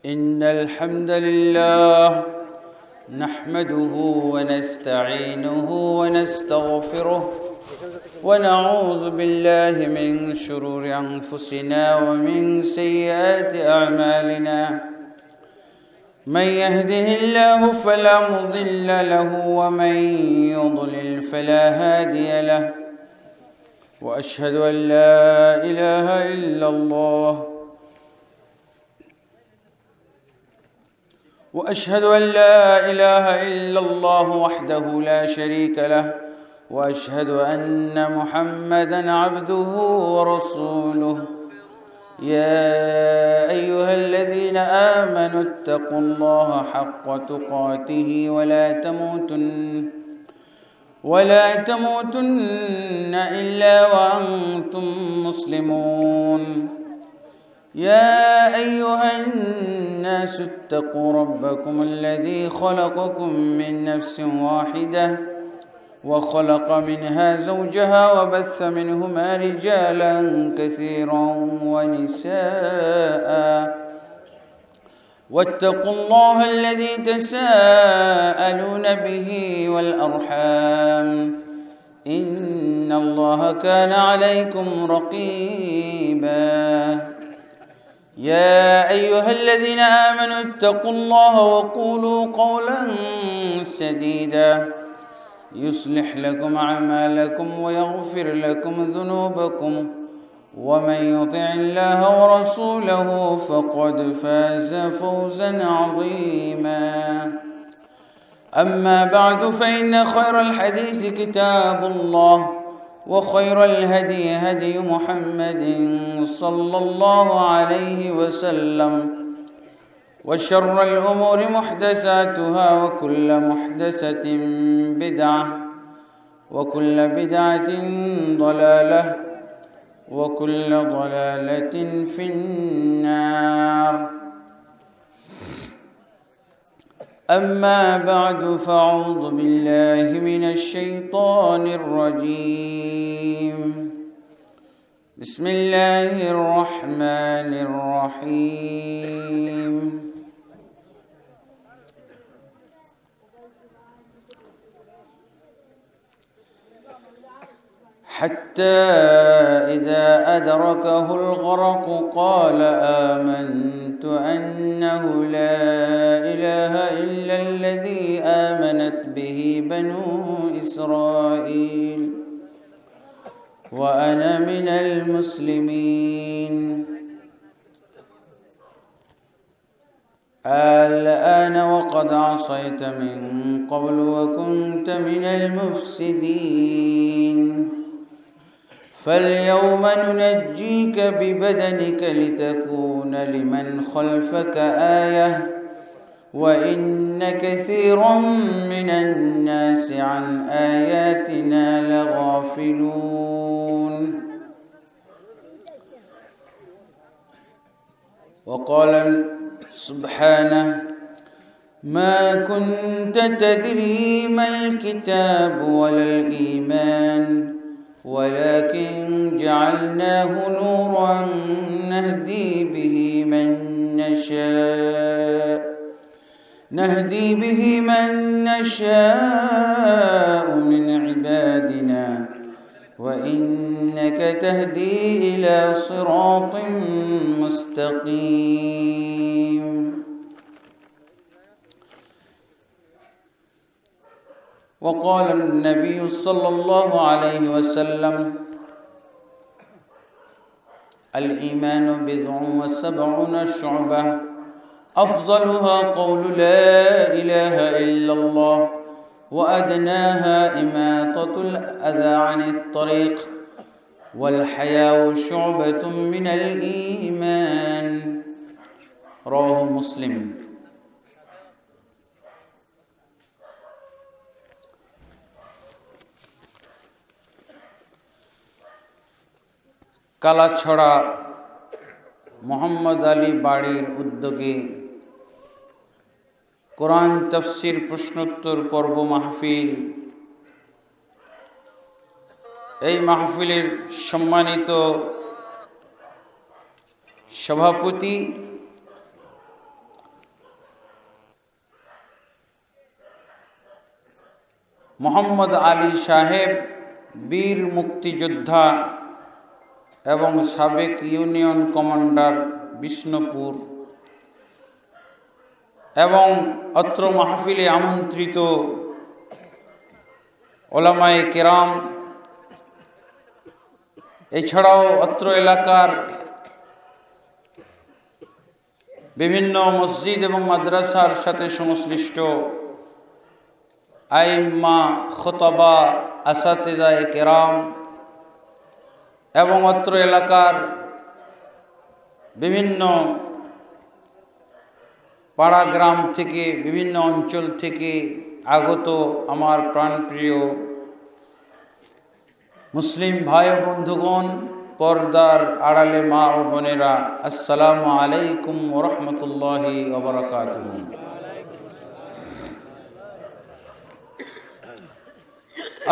إن الحمد لله نحمده ونستعينه ونستغفره ونعوذ بالله من شرور أنفسنا ومن سيئات أعمالنا. من يهده الله فلا مضل له ومن يضلل فلا هادي له. وأشهد أن لا إله إلا الله وحده لا شريك له. وأشهد أن محمدًا عبده ورسوله. يا أيها الذين آمنوا اتقوا الله حق تقاته ولا تموتن إلا وأنتم مسلمون. يا أيها الناس اتقوا ربكم الذي خلقكم من نفس واحدة وخلق منها زوجها وبث منهما رجالا كثيرا ونساء. واتقوا الله الذي تساءلون به والأرحام إن الله كان عليكم رقيبا. يا أيها الذين آمنوا اتقوا الله وقولوا قولا سديدا يصلح لكم أعمالكم ويغفر لكم ذنوبكم ومن يطع الله ورسوله فقد فاز فوزا عظيما. أما بعد فإن خير الحديث كتاب الله وخير الهدي هدي محمد صلى الله عليه وسلم. وشر الأمور محدثاتها وكل محدثة بدعة وكل بدعة ضلالة وكل ضلالة في النار. أما بعد فأعوذ بالله من الشيطان الرجيم. بسم الله الرحمن الرحيم. حتى إذا أدركه الغرق قال آمنت أنه لا إله إلا الذي آمنت به بنو إسرائيل وأنا من المسلمين. الآن وقد عصيت من قبل وكنت من المفسدين. فاليوم ننجيك ببدنك لتكون لمن خلفك آية وإن كثيرا من الناس عن آياتنا لغافلون. وقال سبحانه ما كنت تدري ما الكتاب ولا الإيمان ولكن جعلناه نورا نهدي به من نشاء من عبادنا وإنك تهدي إلى صراط مستقيم. وقال النبي صلى الله عليه وسلم الإيمان 79 شعبة أفضلها قول لا إله إلا الله وأدناها إماطة الأذى عن الطريق والحياء شعبة من الإيمان. رواه مسلم. কালাছড়া মোহাম্মদ আলী বাড়ির উদ্যোগে কোরআন তাফসীর প্রশ্নোত্তর পর্ব মাহফিল। এই মাহফিলের সম্মানিত সভাপতি মোহাম্মদ আলী সাহেব, বীর মুক্তিযোদ্ধা এবং সাবেক ইউনিয়ন কমান্ডার বিষ্ণুপুর, এবং অত্র মাহফিলে আমন্ত্রিত ওলামায়ে কেরাম, এছাড়াও অত্র এলাকার বিভিন্ন মসজিদ এবং মাদ্রাসার সাথে সংশ্লিষ্ট আইম্মা, খোতাবা, আসাতেজায়ে কেরাম এবং অত্র এলাকার বিভিন্ন পাড়া গ্রাম থেকে, বিভিন্ন অঞ্চল থেকে আগত আমার প্রাণপ্রিয় মুসলিম ভাই ও বন্ধুগণ, পর্দার আড়ালে মা ও বোনেরা, আসসালামু আলাইকুম ওয়া রাহমাতুল্লাহি ওয়া বারাকাতুহু।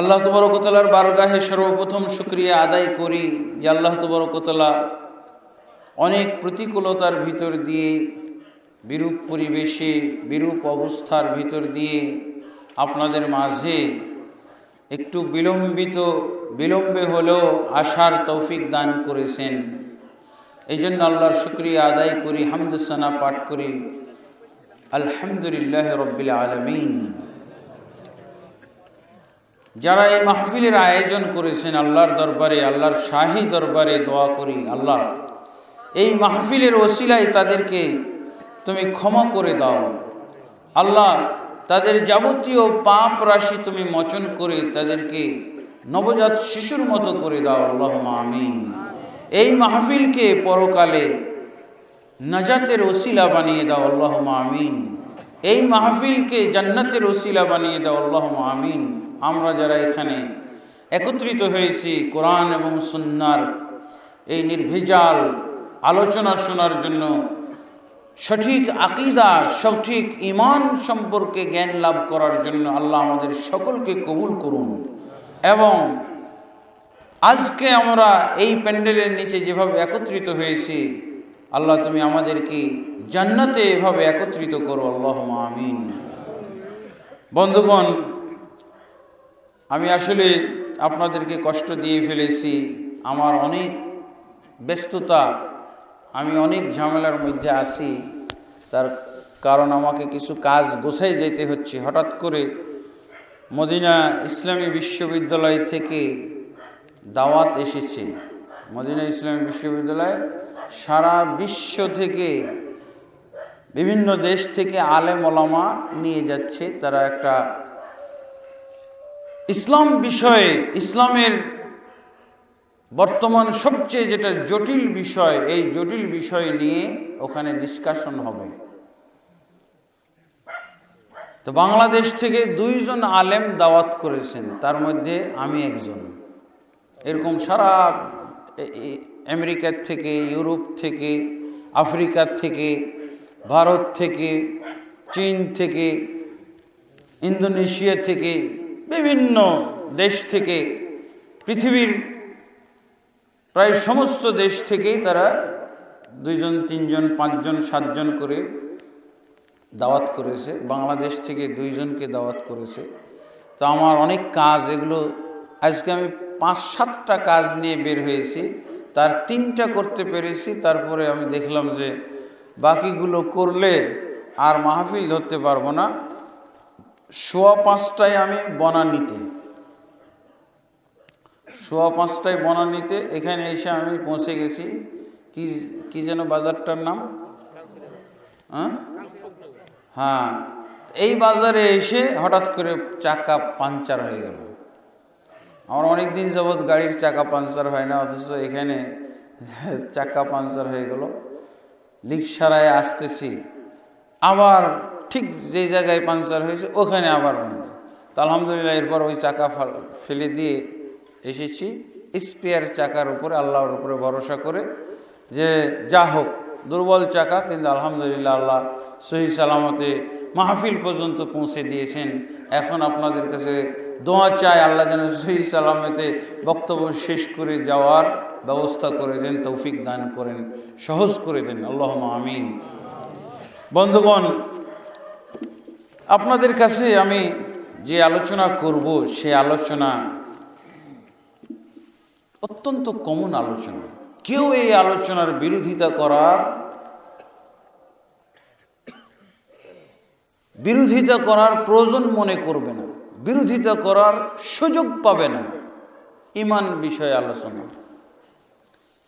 আল্লাহ তাবারক ওয়া তাআলার বারগাহে সর্বপ্রথম শুকরিয়া আদায় করি যে আল্লাহ তাবারক ওয়া তাআলা অনেক প্রতিকূলতার ভিতর দিয়ে, বিরূপ পরিবেশে, বিরূপ অবস্থার ভিতর দিয়ে আপনাদের মাঝে একটু বিলম্বে হলেও আসার তৌফিক দান করেছেন। এই জন্য আল্লাহর শুকরিয়া আদায় করি, হামদ সানা পাঠ করি, আলহামদুলিল্লাহ রাব্বিল আলামিন। যারা এই মাহফিলের আয়োজন করেছেন, আল্লাহর দরবারে, আল্লাহর শাহী দরবারে দোয়া করি, আল্লাহ এই মাহফিলের ওসিলায় তাদেরকে তুমি ক্ষমা করে দাও। আল্লাহ তাদের যাবতীয় পাপ রাশি তুমি মোচন করে তাদেরকে নবজাত শিশুর মতো করে দাও, আল্লাহুম্মা আমিন। এই মাহফিলকে পরকালে নাজাতের ওসিলা বানিয়ে দাও, আল্লাহুম্মা আমিন। এই মাহফিলকে জান্নাতের ওসিলা বানিয়ে দাও, আল্লাহুম্মা আমিন। আমরা যারা এখানে একত্রিত হয়েছি কোরআন এবং সুন্নাহর এই নির্ভেজাল আলোচনা শোনার জন্য, সঠিক আকীদা, সঠিক ঈমান সম্পর্কে জ্ঞান লাভ করার জন্য, আল্লাহ আমাদের সকলকে কবুল করুন। এবং আজকে আমরা এই প্যান্ডেলের নিচে যেভাবে একত্রিত হয়েছি, আল্লাহ তুমি আমাদেরকে জান্নাতে এভাবে একত্রিত করো, আল্লাহুম্মা আমিন। বন্ধুগণ, আমি আসলে আপনাদেরকে কষ্ট দিয়ে ফেলেছি। আমার অনেক ব্যস্ততা, আমি অনেক ঝামেলার মধ্যে আছি। তার কারণ আমাকে কিছু কাজ গোছাই যেতে হচ্ছে। হঠাৎ করে মদিনা ইসলামী বিশ্ববিদ্যালয় থেকে দাওয়াত এসেছে। মদিনা ইসলামী বিশ্ববিদ্যালয় সারা বিশ্ব থেকে, বিভিন্ন দেশ থেকে আলেম ওলামা নিয়ে যাচ্ছে। তারা একটা ইসলাম বিষয়ে, ইসলামের বর্তমান সবচেয়ে যেটা জটিল বিষয়, এই জটিল বিষয় নিয়ে ওখানে ডিসকাশন হবে। তো বাংলাদেশ থেকে 2 জন আলেম দাওয়াত করেছেন, তার মধ্যে আমি একজন। এরকম সারা আমেরিকার থেকে, ইউরোপ থেকে, আফ্রিকার থেকে, ভারত থেকে, চীন থেকে, ইন্দোনেশিয়া থেকে, বিভিন্ন দেশ থেকে, পৃথিবীর প্রায় সমস্ত দেশ থেকেই তারা 2 জন, 3 জন, 5 জন, 7 জন করে দাওয়াত করেছে। বাংলাদেশ থেকে 2 জনকে দাওয়াত করেছে। তো আমার অনেক কাজ, এগুলো আজকে আমি 5-7টা কাজ নিয়ে বের হয়েছি, তার 3টা করতে পেরেছি। তারপরে আমি দেখলাম যে বাকিগুলো করলে আর মাহফিল ধরতে পারবো না। 5:15টায় আমি বনানীতে, 5:15টায় বনানীতে এখানে এসে আমি পৌঁছে গেছি। কি যেন বাজারটার নাম? হ্যাঁ, এই বাজারে এসে হঠাৎ করে চাকা পাঞ্চার হয়ে গেল। আমার অনেক দিন যাবৎ গাড়ির চাকা পাঞ্চার হয় না, অথচ এখানে চাকা পাঞ্চার হয়ে গেল। লিকসারায় আসতেছি, আবার ঠিক যে জায়গায় পাঞ্চার হয়েছে ওখানে আবার পাঞ্চার। তো আলহামদুলিল্লাহ এরপর ওই চাকা ফেলে দিয়ে এসেছি স্পেয়ার চাকার উপরে, আল্লাহর উপরে ভরসা করে যে যা হোক, দুর্বল চাকা, কিন্তু আলহামদুলিল্লাহ আল্লাহ সহি সালামতে মাহফিল পর্যন্ত পৌঁছে দিয়েছেন। এখন আপনাদের কাছে দোয়া চাই, আল্লাহ যেন সহি সালামতে বক্তব্য শেষ করে যাওয়ার ব্যবস্থা করে দেন, তৌফিক দান করেন, সহজ করে দেন, আল্লাহুম্মা আমিন। বন্ধুগণ, আপনাদের কাছে আমি যে আলোচনা করব সে আলোচনা অত্যন্ত কমন আলোচনা। কেউ এই আলোচনার বিরোধিতা করার প্রয়োজন মনে করবে না, বিরোধিতা করার সুযোগ পাবে না। ঈমান বিষয়ে আলোচনা,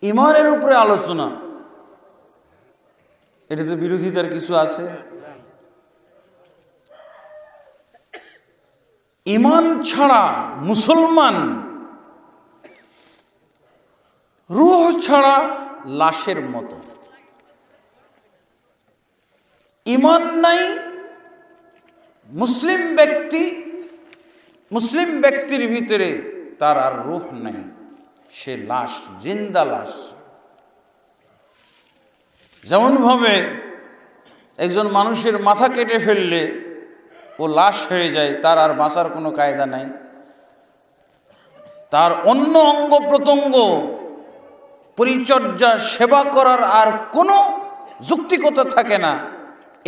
ঈমানের উপরে আলোচনা, এটাতে বিরোধিতার কিছু আছে? ঈমান ছাড়া মুসলমান রূহ ছাড়া লাশের মতো। ঈমান নাই মুসলিম ব্যক্তির ভিতরে, তার আর রূহ নাই, সে লাশ, জিন্দা লাশ। যেমন ভাবে একজন মানুষের মাথা কেটে ফেললে ও লাশ হয়ে যায়, তার আর বাঁচার কোনো কায়দা নাই, তার অন্য অঙ্গ প্রত্যঙ্গ পরিচর্যা সেবা করার আর কোনো যৌক্তিকতা থাকে না।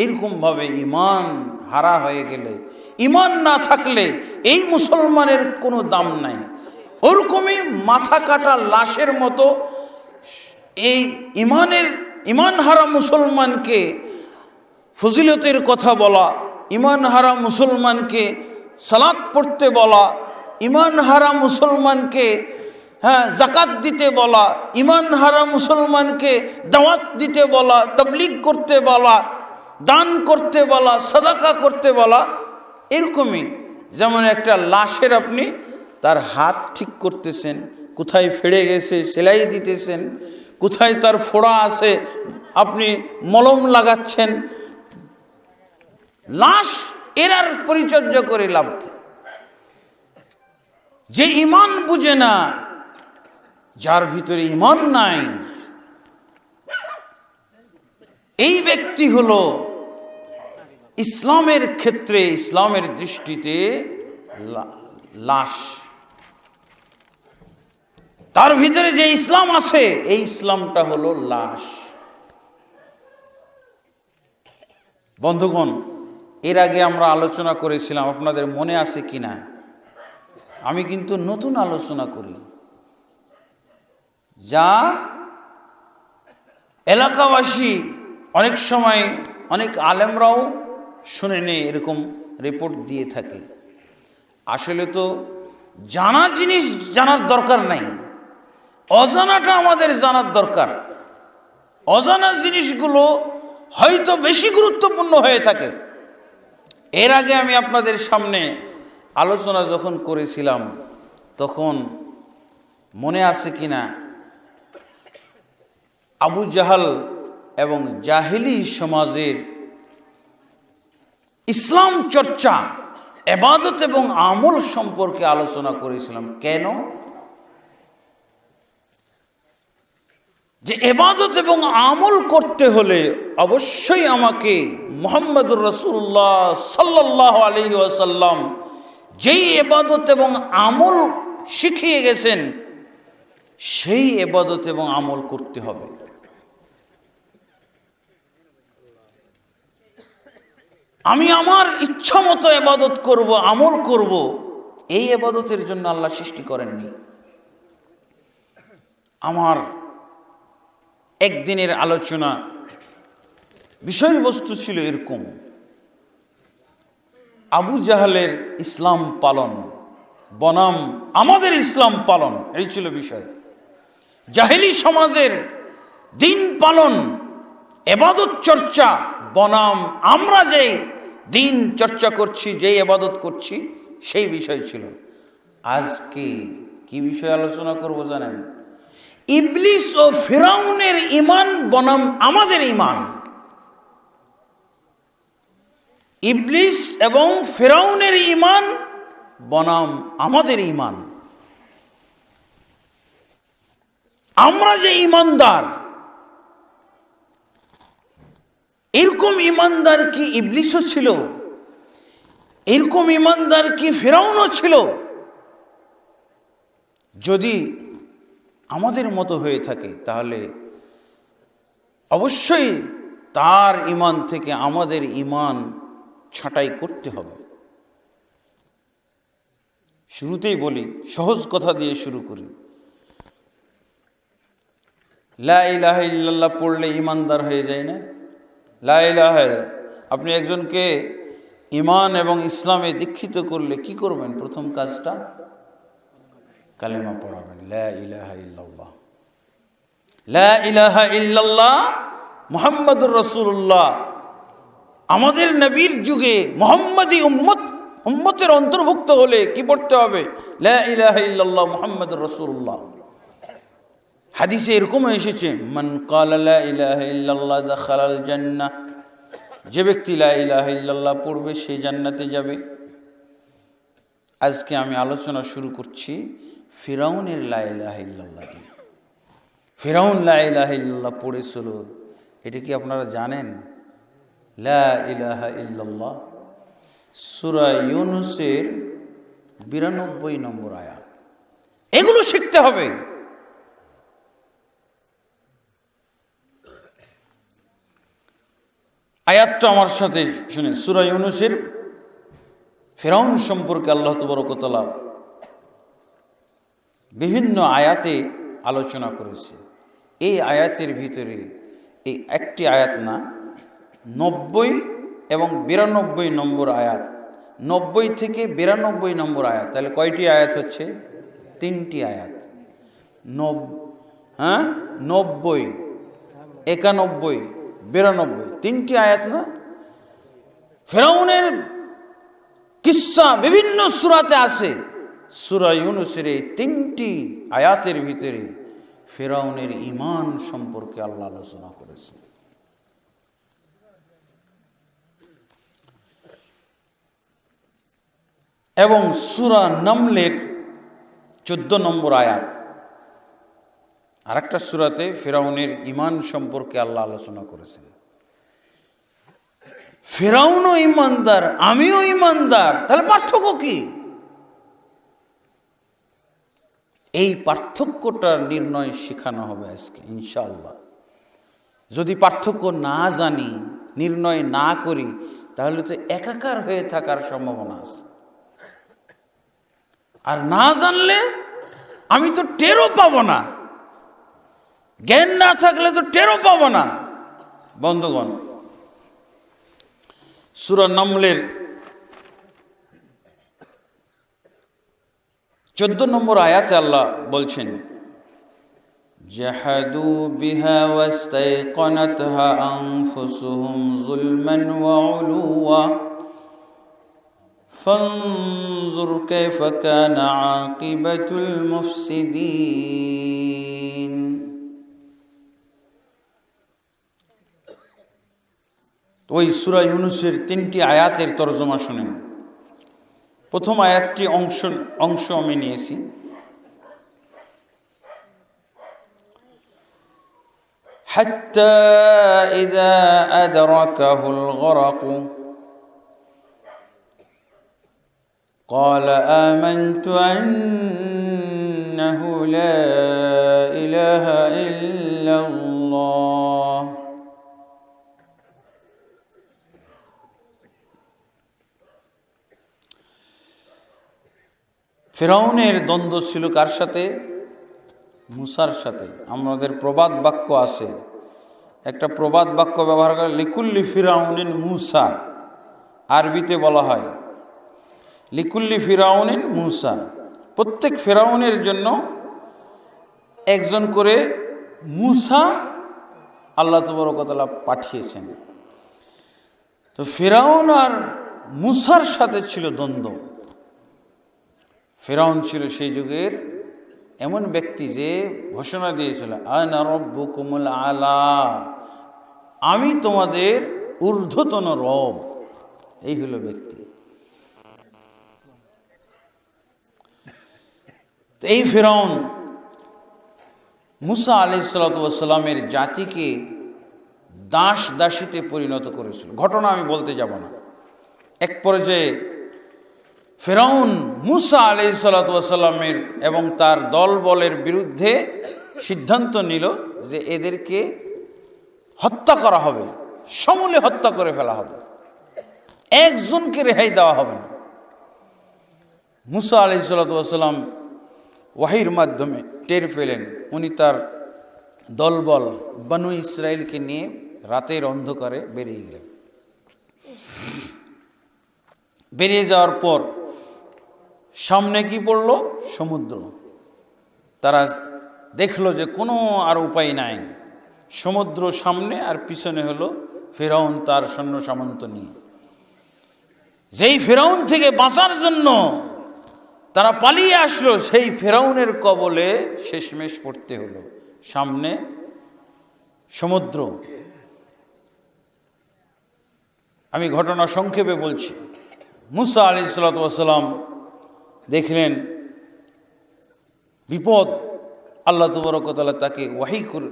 এরকম ভাবে ঈমান হারা হয়ে গেলে, ঈমান না থাকলে এই মুসলমানের কোনো দাম নাই। ওরকমই মাথা কাটা লাশের মতো এই ঈমান হারা মুসলমানকে ফজিলতের কথা বলা, ঈমান হারা মুসলমানকে সালাত পড়তে বলা, ঈমান হারা মুসলমানকে যাকাত দিতে বলা, ঈমান হারা মুসলমানকে দাওয়াত দিতে বলা, তাবলীগ করতে বলা, দান করতে বলা, সাদাকা করতে বলা। এরকমই যেমন একটা লাশের আপনি তার হাত ঠিক করতেছেন, কোথায় ফেড়ে গেছে সেলাই দিতেছেন, কোথায় তার ফোড়া আছে আপনি মলম লাগাচ্ছেন। লাশ এর আর পরিচর্যা করে লাভ কি? যে ঈমান বুঝে না, যার ভিতরে ঈমান নাই, এই ব্যক্তি হলো ইসলামের ক্ষেত্রে, ইসলামের দৃষ্টিতে লাশ। তার ভিতরে যে ইসলাম আছে, এই ইসলামটা হলো লাশ। বন্ধুগণ, এর আগে আমরা আলোচনা করেছিলাম, আপনাদের মনে আছে কিনা? আমি কিন্তু নতুন আলোচনা করি, যা এলাকাবাসী অনেক সময়, অনেক আলেমরাও শুনে নেই, এরকম রিপোর্ট দিয়ে থাকে। আসলে তো জানা জিনিস জানার দরকার নাই, অজানাটা আমাদের জানার দরকার। অজানা জিনিসগুলো হয়তো বেশি গুরুত্বপূর্ণ হয়ে থাকে। এর আগে আমি আপনাদের সামনে আলোচনা যখন করেছিলাম, তখন মনে আছে কিনা, আবু জাহাল এবং জাহেলি সমাজের ইসলাম চর্চা, ইবাদত এবং আমল সম্পর্কে আলোচনা করেছিলাম। কেন? যে ইবাদত এবং আমল করতে হলে অবশ্যই আমাকে মুহাম্মদুর রাসূলুল্লাহ সাল্লাল্লাহু আলাইহি ওয়াসাল্লাম যেই ইবাদত এবং আমল শিখিয়ে গেছেন, সেই ইবাদত এবং আমল করতে হবে। আমি আমার ইচ্ছা মতো ইবাদত করব, আমল করব, এই ইবাদতের জন্য আল্লাহ সৃষ্টি করেননি। আমার একদিনের আলোচনা বিষয়বস্তু ছিল এরকম, আবু জাহালের ইসলাম পালন বনাম আমাদের ইসলাম পালন, এই ছিল বিষয়। জাহেলি সমাজের দিন পালন, ইবাদত চর্চা বনাম আমরা যে দিন চর্চা করছি, যে ইবাদত করছি, সেই বিষয় ছিল। আজকে কি বিষয় আলোচনা করব জানেন? ইবলিস ও ফিরাউনের ঈমান বনাম আমাদের ঈমান। ইবলিস এবং ফিরাউনের ঈমান বনাম আমাদের ঈমান। আমরা যে ঈমানদার, এরকম ঈমানদার কি ইবলিসও ছিল? এরকম ঈমানদার কি ফিরাউনও ছিল? যদি আমাদের মতো হয়ে থাকে, তাহলে অবশ্যই তার ঈমান থেকে আমাদের ঈমান ছাঁটাই করতে হবে। শুরুতেই বলি, সহজ কথা দিয়ে শুরু করি। লা ইলাহা ইল্লাল্লাহ পড়লে ঈমানদার হয়ে যায় না? লা ইলাহা, আপনি একজনকে ঈমান এবং ইসলামে দীক্ষিত করলে কি করবেন? প্রথম কাজটা কালেমা পড়াবেন, লা ইলাহা ইল্লাল্লাহ, লা ইলাহা ইল্লাল্লাহ মুহাম্মাদুর রাসূলুল্লাহ। আমাদের নবীর যুগে মুহাম্মাদি উম্মতের অন্তর্ভুক্ত হলে কি পড়তে হবে? লা ইলাহা ইল্লাল্লাহ মুহাম্মাদুর রাসূলুল্লাহ। হাদিসে এরকম এসেছে, মান ক্বালা লা ইলাহা ইল্লাল্লাহ দাখালাল জান্নাহ, যে ব্যক্তি লা ইলাহা ইল্লাল্লাহ পড়বে সে জান্নাতে যাবে। আজকে আমি আলোচনা শুরু করছি ফিরাউনের লা ইলাহা ইল্লাল্লাহ। ফিরাউন লা ইলাহা ইল্লাল্লাহ পড়েছিল, এটা কি আপনারা জানেন? লা ইলাহা ইল্লাল্লাহ সূরা ইউনূসের 92 নম্বর আয়াত। এগুলো শিখতে হবে। আয়াতটা আমার সাথে শুনে, সূরা ইউনূসের ফিরাউন সম্পর্কে আল্লাহ তাবারক ওয়া তাআলা বিভিন্ন আয়াতে আলোচনা করেছে। এই আয়াতের ভিতরে এই একটি আয়াত না, 90 এবং 92 নম্বর আয়াত, 90 থেকে 92 নম্বর আয়াত। তাহলে কয়টি আয়াত হচ্ছে? 3টি আয়াত। 90, 91, 92, 3টি আয়াত না? ফিরাউনের কিসসা বিভিন্ন সূরাতে আছে। সূরা ইউনূসের এই 3টি আয়াতের ভিতরে ফিরাউনের ঈমান সম্পর্কে আল্লাহ আলোচনা করেছেন। এবং সূরা নামলের 14 নম্বর আয়াত, আরেকটা সূরাতে ফিরাউনের ঈমান সম্পর্কে আল্লাহ আলোচনা করেছেন। ফিরাউনও ঈমানদার, আমিও ঈমানদার, তাহলে পার্থক্য কি? এই পার্থক্যটার নির্ণয় শেখানো হবে আজকে ইনশাআল্লাহ। যদি পার্থক্য না জানি, নির্ণয় না করি, তাহলে তো একাকার হয়ে থাকার সম্ভাবনা আছে। আর না জানলে আমি তো টেরও পাবো না, জ্ঞান না থাকলে তো টেরও পাবো না। বন্ধুগণ, সূরা নামলের 14 নম্বর আয়াতে আল্লাহ বলছেন, জাহাদু বিহা ওয়াস্তাইকানাতহা আনফুসুহুম যুলমান ওয়া উলুওয়া ফানজুর কাইফা কানা আকিবাতুল মুফসিদিন। ওই সূরা ইউনূসের 3টি আয়াতের তরজমা শুনেন। প্রথম আয়াতটি অংশ আমি নিয়েছি। হাত্তা ইযা আদরাকাহুল গরাকু ক্বালা আমানতু আন্নাহু লা ইলাহা ইল্লাল্লাহ। ফিরাউনের দ্বন্দ্ব ছিল কার সাথে? মুসার সাথে। আমাদের প্রবাদ বাক্য আছে, একটা প্রবাদ বাক্য ব্যবহার করে, লিকুল্লি ফিরাউনিন মুসা। আরবিতে বলা হয় লিকুল্লি ফিরাউনিন মুসা। প্রত্যেক ফিরাউনের জন্য একজন করে মুসা আল্লাহ তাবারক ওয়া তাআলা পাঠিয়েছেন। তো ফিরাউন আর মুসার সাথে ছিল দ্বন্দ্ব। ফিরাউন ছিল সেই যুগের এমন ব্যক্তি যে ঘোষণা দিয়েছিল, আনা রাব্বুকুমুল আলা, আমি তোমাদের ঊর্ধ্বতন রব। এই হলো ব্যক্তি। এই ফিরাউন মুসা আলাইহিস সালাতু ওয়াস সালামের জাতিকে দাস দাসীতে পরিণত করেছিল। ঘটনা আমি বলতে যাব না। এক পর্যায়ে ফিরাউন মুসা আলাইহিস সালাতু ওয়াস সালামের এবং তার দলবলের বিরুদ্ধে সিদ্ধান্ত নিল যে এদেরকে হত্যা করা হবে, সমূলে হত্যা করে ফেলা হবে, একজনকে রেহাই দেওয়া হবে না। মুসা আলাইহিস সালাতু ওয়াস সালাম ওয়াহির মাধ্যমে টের পেলেন, উনি তার দলবল বনু ইসরাইলকে নিয়ে রাতের অন্ধকারে বেরিয়ে গেলেন। বেরিয়ে যাওয়ার পর সামনে কি পড়ল? সমুদ্র। তারা দেখলো যে কোনো আর উপায় নাই, সমুদ্র সামনে আর পিছনে হলো ফিরআউন তার সৈন্য সামন্ত নিয়ে। যেই ফিরআউন থেকে বাঁচার জন্য তারা পালিয়ে আসলো, সেই ফিরআউনের কবলে শেষমেশ পড়তে হলো। সামনে সমুদ্র। আমি ঘটনা সংক্ষেপে বলছি। মুসা আলাইহিস সালাতু ওয়াস সালাম দেখলেন বিপদ, আল্লাহ তাবারক ওয়া তাআলা তাকে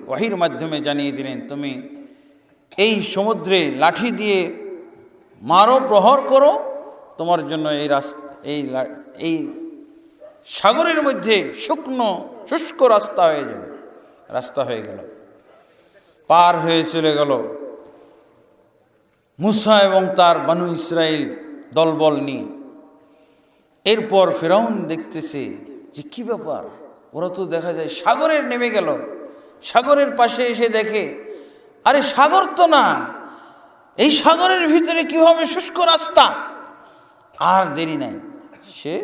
ওয়াহির মাধ্যমে জানিয়ে দিলেন, তুমি এই সমুদ্রে লাঠি দিয়ে মারো, প্রহার করো, তোমার জন্য এই সাগরের মধ্যে শুষ্ক রাস্তা হয়ে যাবে। রাস্তা হয়ে গেল, পার হয়ে চলে গেল মুসা এবং তার বনু ইসরাইল দলবল নিয়ে। এরপর ফিরআউন দেখতেছে যে কি ব্যাপার, ওরা তো দেখা যায় সাগরের নেমে গেল। সাগরের পাশে এসে দেখে আরে সাগর তো না, এই সাগরের ভিতরে কিভাবে শুষ্ক রাস্তা। আর দেরি নাই, সে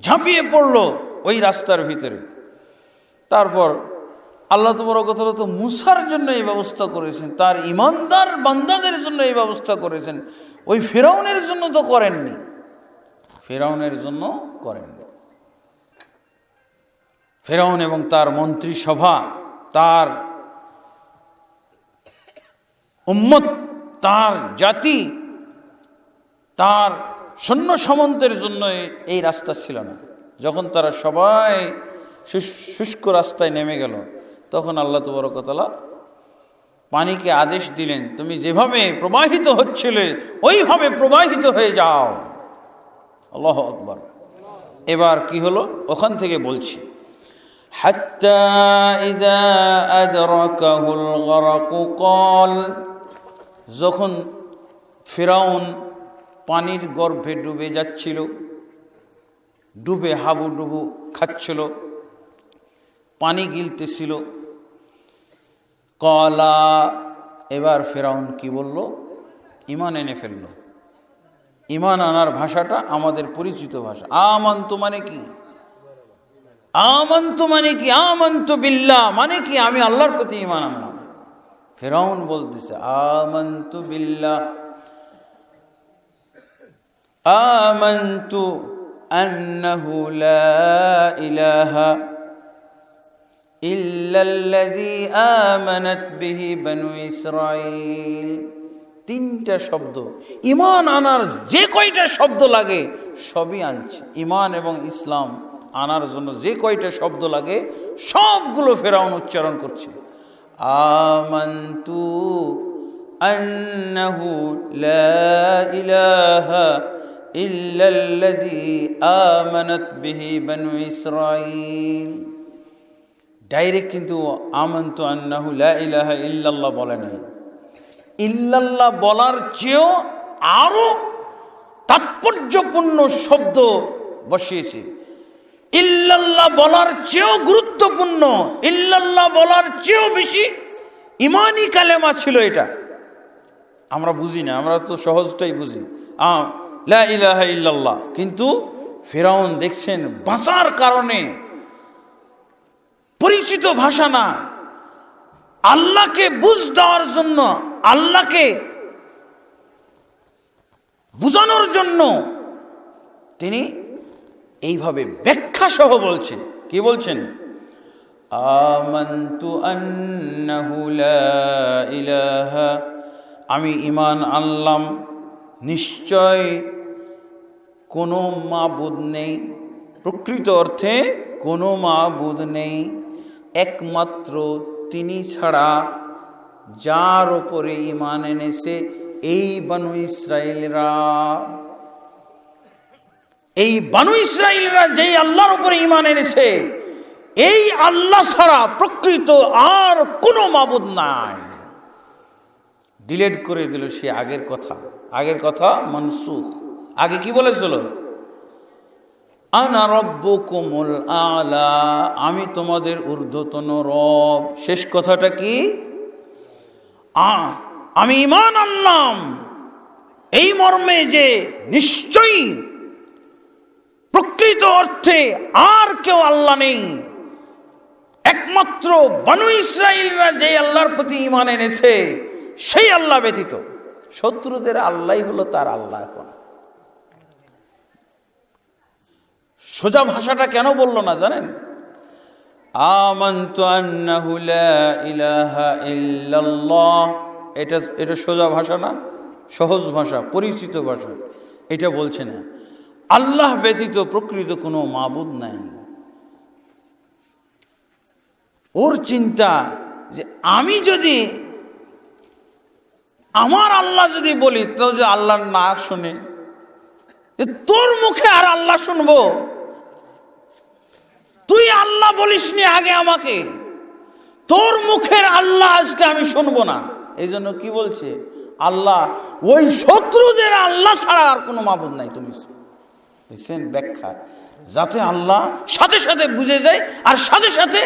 ঝাঁপিয়ে পড়লো ওই রাস্তার ভিতরে। তারপর আল্লাহ তাবারক ওয়া তাআলা তো মুসার জন্য এই ব্যবস্থা করেছেন, তার ঈমানদার বান্দাদের জন্য এই ব্যবস্থা করেছেন, ওই ফিরআউনের জন্য তো করেননি। ফিরআউনের জন্য করেননি। ফিরআউন এবং তার মন্ত্রিসভা, তার উম্মত, তার জাতি, তার সৈন্য সামন্তের জন্য এই রাস্তা ছিল না। যখন তারা সবাই শুষ্ক রাস্তায় নেমে গেল, তখন আল্লাহ তাবারক ওয়া তাআলা পানিকে আদেশ দিলেন, তুমি যেভাবে প্রবাহিত হচ্ছিলে ওইভাবে প্রবাহিত হয়ে যাও। আল্লাহু আকবার। এবার কি হলো ওখান থেকে বলছি, হাত্তা ইযা আদরাকাহুল গরক ক্বাল, যখন ফিরআউন পানির গর্ভে ডুবে যাচ্ছিল, ডুবে হাবুডুবু খাচ্ছিল, পানি গিলতেছিল, ক্বালা, এবার ফিরআউন কি বলল? ঈমান এনে ফেলল। ঈমান আনার ভাষাটা আমাদের পরিচিত ভাষা। আমান্তু মানে কি? আমান্তু মানে কি? আমান্তু বিল্লাহ মানে কি? আমি আল্লাহর প্রতি ঈমান আনলাম। ফিরআউন বলতেছে আমান্তু বিল্লাহ, আমান্তু আন্নাহু লা ইলাহা ইল্লাল্লাযী আমানাত বিহি বনু ইসরাঈল। তিনটা শব্দ, ঈমান আনার যে কয়টা শব্দ লাগে সবই আনছে। ঈমান এবং ইসলাম আনার জন্য যে কয়টা শব্দ লাগে সবগুলো ফিরআউন উচ্চারণ করছে। আমান্তু আন্নাহু লা ইলাহা ইল্লাল্লাযী আমানাত বিহি বনু ইসরাঈল। ডাইরেক্ট কিন্তু আমান্তু আন্নাহু লা ইলাহা ইল্লাল্লাহ বলে নাই। ইল্লাল্লাহ বলার চেয়েও আরো তাৎপর্যপূর্ণ শব্দ বসিয়েছে। ইল্লাল্লাহ বলার চেয়েও গুরুত্বপূর্ণ, ইল্লাল্লাহ বলার চেয়েও বেশি ইমানি কালেমা ছিল এটা। আমরা বুঝি না, আমরা তো সহজটাই বুঝি, লা ইলাহা ইল্লাল্লাহ। কিন্তু ফিরআউন দেখছেন বাঁচার কারণে পরিচিত ভাষা না, আল্লাহকে বুঝ দেওয়ার জন্য, আল্লাহকে বুঝানোর জন্য তিনি এইভাবে ব্যাখ্যা সহ বলছেন। কি বলছেন? আমান্তু আন্নাহু লা ইলাহা, আমি ঈমান আনলাম নিশ্চয় কোনো মাবুদ নেই, প্রকৃত অর্থে কোনো মাবুদ নেই একমাত্র তিনি ছাড়া, যার উপরে ঈমান এনেছে এই বনু ইসরাইলরা। এই বনু ইসরাইলরা যেই আল্লাহর উপরে ঈমান এনেছে, এই আল্লাহ ছাড়া প্রকৃত আর কোনো মাবুদ নাই। ডিলিট করে দিল সে আগের কথা মনসুখ। আগে কি বলেছিল? আনা রব্বুকুমুল আলা, আমি তোমাদের ঊর্ধ্বতন রব। শেষ কথাটা কি? আমি ঈমান আনলাম এই মর্মে যে নিশ্চয়ই প্রকৃত অর্থে আর কেউ আল্লাহ নেই, একমাত্র বনু ইসরাইলরা যে আল্লাহর প্রতি ঈমান এনেছে সেই আল্লাহ ব্যতীত শত্রুদের আল্লাহই হলো তার আল্লাহ। এখন সোজা ভাষাটা কেন বললো না জানেন? আমানতু আন্নাহু লা ইলাহা ইল্লাল্লাহ, এটা সোজা ভাষা না, সহজ ভাষা, পরিচিত ভাষা। এটা বলছে না আল্লাহ ব্যতীত প্রকৃত কোনো মাবুদ নাই। ওর চিন্তা যে আমি যদি আমার আল্লাহ যদি বলি তো যে আল্লাহ না শুনে, তোর মুখে আর আল্লাহ শুনবো? তুই আল্লাহ বলিসনি আগে আমাকে, তোর মুখের আল্লাহ আজকে আমি শুনবো না। এই জন্য কি বলছে আল্লাহ ওই শত্রুদের আল্লাহ ছাড়া আর কোনো মাবুদ নাই। তুমি দেখছেন ব্যাখ্যা, যাতে আল্লাহ সাথে সাথে বুঝে যায় আর সাথে সাথে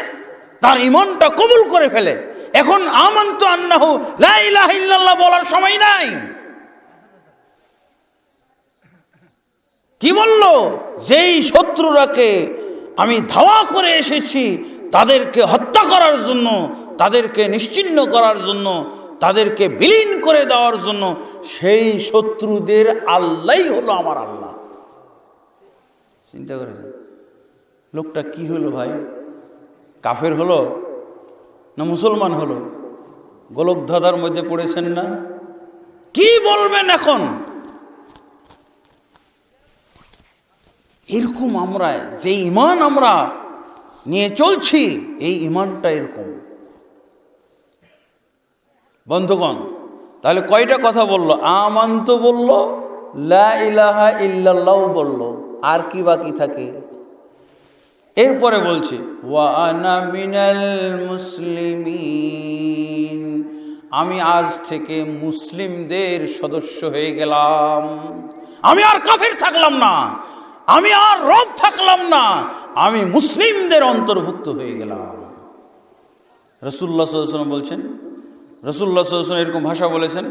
তার ঈমানটা কবুল করে ফেলে। এখন আমানতু আন্নাহু লা ইলাহা ইল্লাল্লাহ বলার সময় নাই। কি বলল? যেই শত্রুরাকে আমি ধাওয়া করে এসেছি তাদেরকে হত্যা করার জন্য, তাদেরকে নিশ্চিহ্ন করার জন্য, তাদেরকে বিলীন করে দেওয়ার জন্য, সেই শত্রুদের আল্লাহই হলো আমার আল্লাহ। চিন্তা করেছেন লোকটা কি হলো ভাই? কাফের হলো না মুসলমান হলো? গোলক ধাঁধার মধ্যে পড়েছেন না? কি বলবেন এখন? এরকম আমরা যে ঈমান আমরা নিয়ে চলছি, এই ঈমানটা এরকম। বন্ধুগণ, তাহলে কয়টা কথা বললো? আমানতু বললো, লা ইলাহা ইল্লাল্লাহ বললো, আর কি বাকি থাকে? এরপরে বলছে ওয়া আনা মিনাল মুসলিমিন, আমি আজ থেকে মুসলিমদের সদস্য হয়ে গেলাম। আমি আর কাফের থাকলাম না, আমি আর রব থাকলাম না, আমি মুসলিমদের অন্তর্ভুক্ত হয়ে গেলাম। রাসূলুল্লাহ সাল্লাল্লাহু আলাইহি ওয়াসাল্লাম বলছেন, রাসূলুল্লাহ সাল্লাল্লাহু আলাইহি ওয়াসাল্লাম এরকম ভাষা বলেছেন,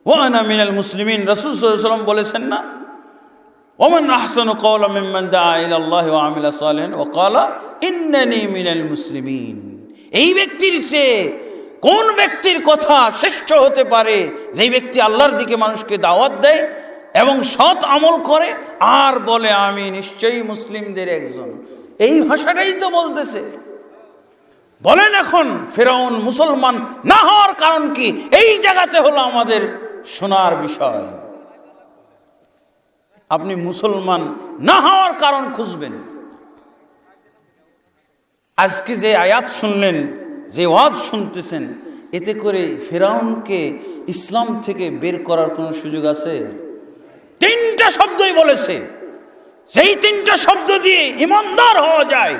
ওয়া আনা মিনাল মুসলিমিন। রাসূল সাল্লাল্লাহু আলাইহি ওয়াসাল্লাম বলেছেন না ওমান আহসানু ক্বাওলাম মিম্মান দাআ ইলাল্লাহি ওয়া আমিলা সালিহান ওয়া ক্বালা ইন্নানী মিনাল মুসলিমিন। এই ব্যক্তির চেয়ে কোন ব্যক্তির কথা শ্রেষ্ঠ হতে পারে যেই ব্যক্তি আল্লাহর দিকে মানুষকে দাওয়াত দেয় এবং সৎ আমল করে আর বলে আমি নিশ্চয়ই মুসলিমদের একজন। এই ভাষাটাই তো বলতেছে। বলেন এখন ফিরআউন মুসলমান না হওয়ার কারণ কি? এই জায়গাতে হলো আমাদের শোনার বিষয়। আপনি মুসলমান না হওয়ার কারণ খুঁজবেন। আজকে যে আয়াত শুনলেন, যে ওয়াজ শুনতেছেন, এতে করে ফিরআউনকে ইসলাম থেকে বের করার কোনো সুযোগ আছে? তিনটা শব্দই বলেছে, সেই তিনটা শব্দ দিয়ে ইমানদার হওয়া যায়,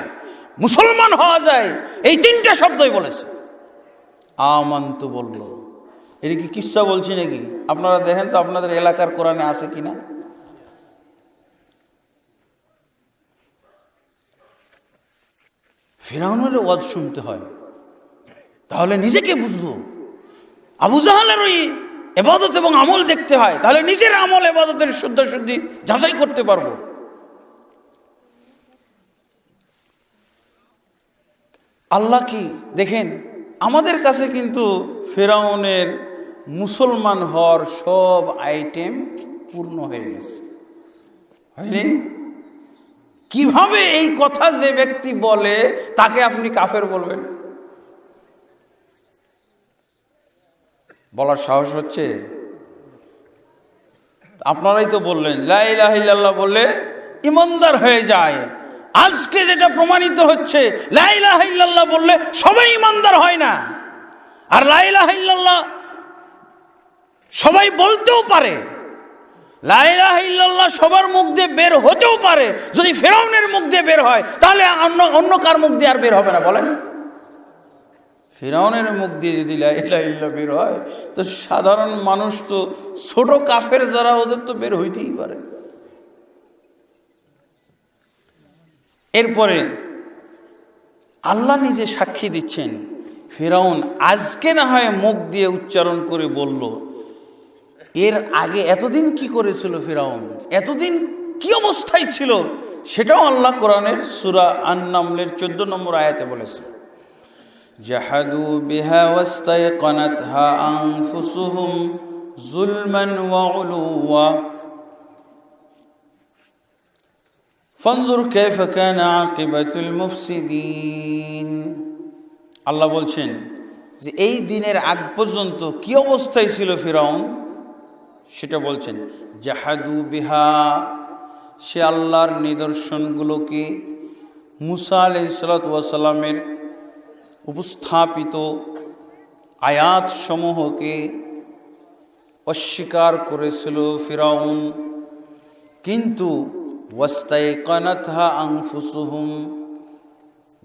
মুসলমান হওয়া যায়, এই তিনটা শব্দই বলেছে। আমানতু বললো, এটা কি কিসসা বলছি নাকি? আপনারা দেখেন তো আপনাদের এলাকার কোরআনে আছে কিনা। ফিরআউনের ওয়াজ শুনতে হয়, তাহলে নিজেকে বুঝবো। আবু জাহালের ওই ইবাদত এবং আমল দেখতে হয়, তাহলে নিজের আমল ইবাদতের শুদ্ধি যাচাই করতে পারবো। আল্লাহ কি দেখেন, আমাদের কাছে কিন্তু ফিরআউনের মুসলমান হওয়ার সব আইটেম পূর্ণ হয়ে গেছে, হয়নি? কিভাবে এই কথা যে ব্যক্তি বলে তাকে আপনি কাফের বলবেন? বলার সাহস হচ্ছে? আপনারাই তো বললেন লা ইলাহা ইল্লাল্লাহ বললে ইমানদার হয়ে যায়। আজকে যেটা প্রমাণিত হচ্ছে, লা ইলাহা ইল্লাল্লাহ বললে সবাই ইমানদার হয় না। আর লা ইলাহা ইল্লাল্লাহ সবাই বলতেও পারে, লা ইলাহা ইল্লাল্লাহ সবার মুখ দিয়ে বের হতেও পারে, যদি ফিরআউনের মুখ দিয়ে বের হয় তাহলে অন্য কার মুখ দিয়ে আর বের হবে না বলেন? ফিরআউনের মুখ দিয়ে যদি লা ইলাহা ইল্লাল্লাহ বের হয়, তো সাধারণ মানুষ তো ছোট কাফের যারা, ওদের তো বের হইতেই পারে। এরপরে আল্লাহ নিজে সাক্ষী দিচ্ছেন, ফিরআউন আজকে না হয় মুখ দিয়ে উচ্চারণ করে বলল, এর আগে এতদিন কি করেছিল ফিরআউন, এতদিন কি অবস্থায় ছিল, সেটাও আল্লাহ কোরআনের সূরা আন-নামলের 14 নম্বর আয়াতে বলেছে। জাহাদু বিহা ওয়াস্তায়কানাতহা আনফুসুহুম যুলমান ওয়া উলুওয়া ফানজুর কাইফা কানা আকিবাতুল মুফসিদিন। আল্লাহ বলছেন যে এই দিনের আগ পর্যন্ত কি অবস্থায় ছিল ফিরআউন, সেটা বলছেন। জাহাদু বিহা, সে আল্লাহর নিদর্শনগুলোকে, মুসা আলাইহিস সালাতু ওয়াস সালামের উপস্থাপিত আয়াত সমূহকে অস্বীকার করেছিল ফিরআউন। কিন্তু ওয়াস্তায়কানাতহা আনফুসুহুম,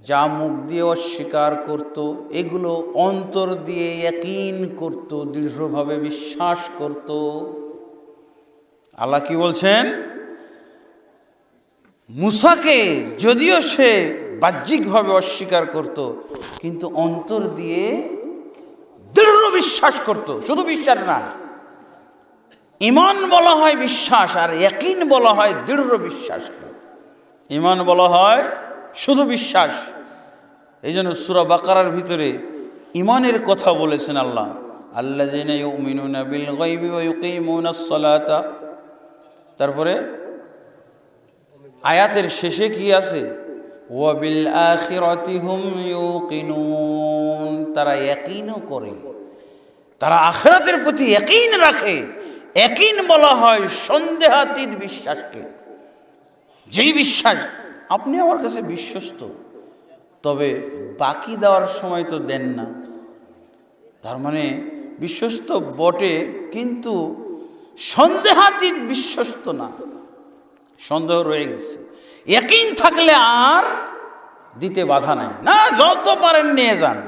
যা মুখ দিয়ে অস্বীকার করত, এগুলো অন্তর দিয়ে ইয়াকিন করত, দৃঢ়ভাবে বিশ্বাস করত। আল্লাহ কি বলছেন? মুসাকে যদিও সে বাহ্যিকভাবে অস্বীকার করত, কিন্তু অন্তর দিয়ে দৃঢ় বিশ্বাস করত। শুধু বিশ্বাস না, ঈমান বলা হয় বিশ্বাস, আর ইয়াকিন বলা হয় দৃঢ় বিশ্বাস। ঈমান বলা হয় শুধু বিশ্বাস। এই জন্য সূরা বাকারার ভিতরে ঈমানের কথা বলেছেন আল্লাহ, আল্লাযীনা ইউমিনুনা বিল গায়বি ওয়া ইউকিমুনাস সালাতা। তারপরে আয়াতের শেষে কি আছে? ওয়া বিল আখিরাতি হুম ইউকিনুন, তারা ইয়াকিনও করে, তারা আখিরাতের প্রতি ইয়াকিন রাখে। ইয়াকিন বলা হয় সন্দেহাতীত বিশ্বাসকে। যেই বিশ্বাস আপনি আমার কাছে বিশ্বস্ত, তবে বাকি দেওয়ার সময় তো দেন না, তার মানে বিশ্বস্ত বটে, কিন্তু সন্দেহাতীত বিশ্বস্ত না, সন্দেহ রয়ে গেছে। ইয়াকিন থাকলে আর দিতে বাধা নাই, না যত পারেন নিয়ে যান।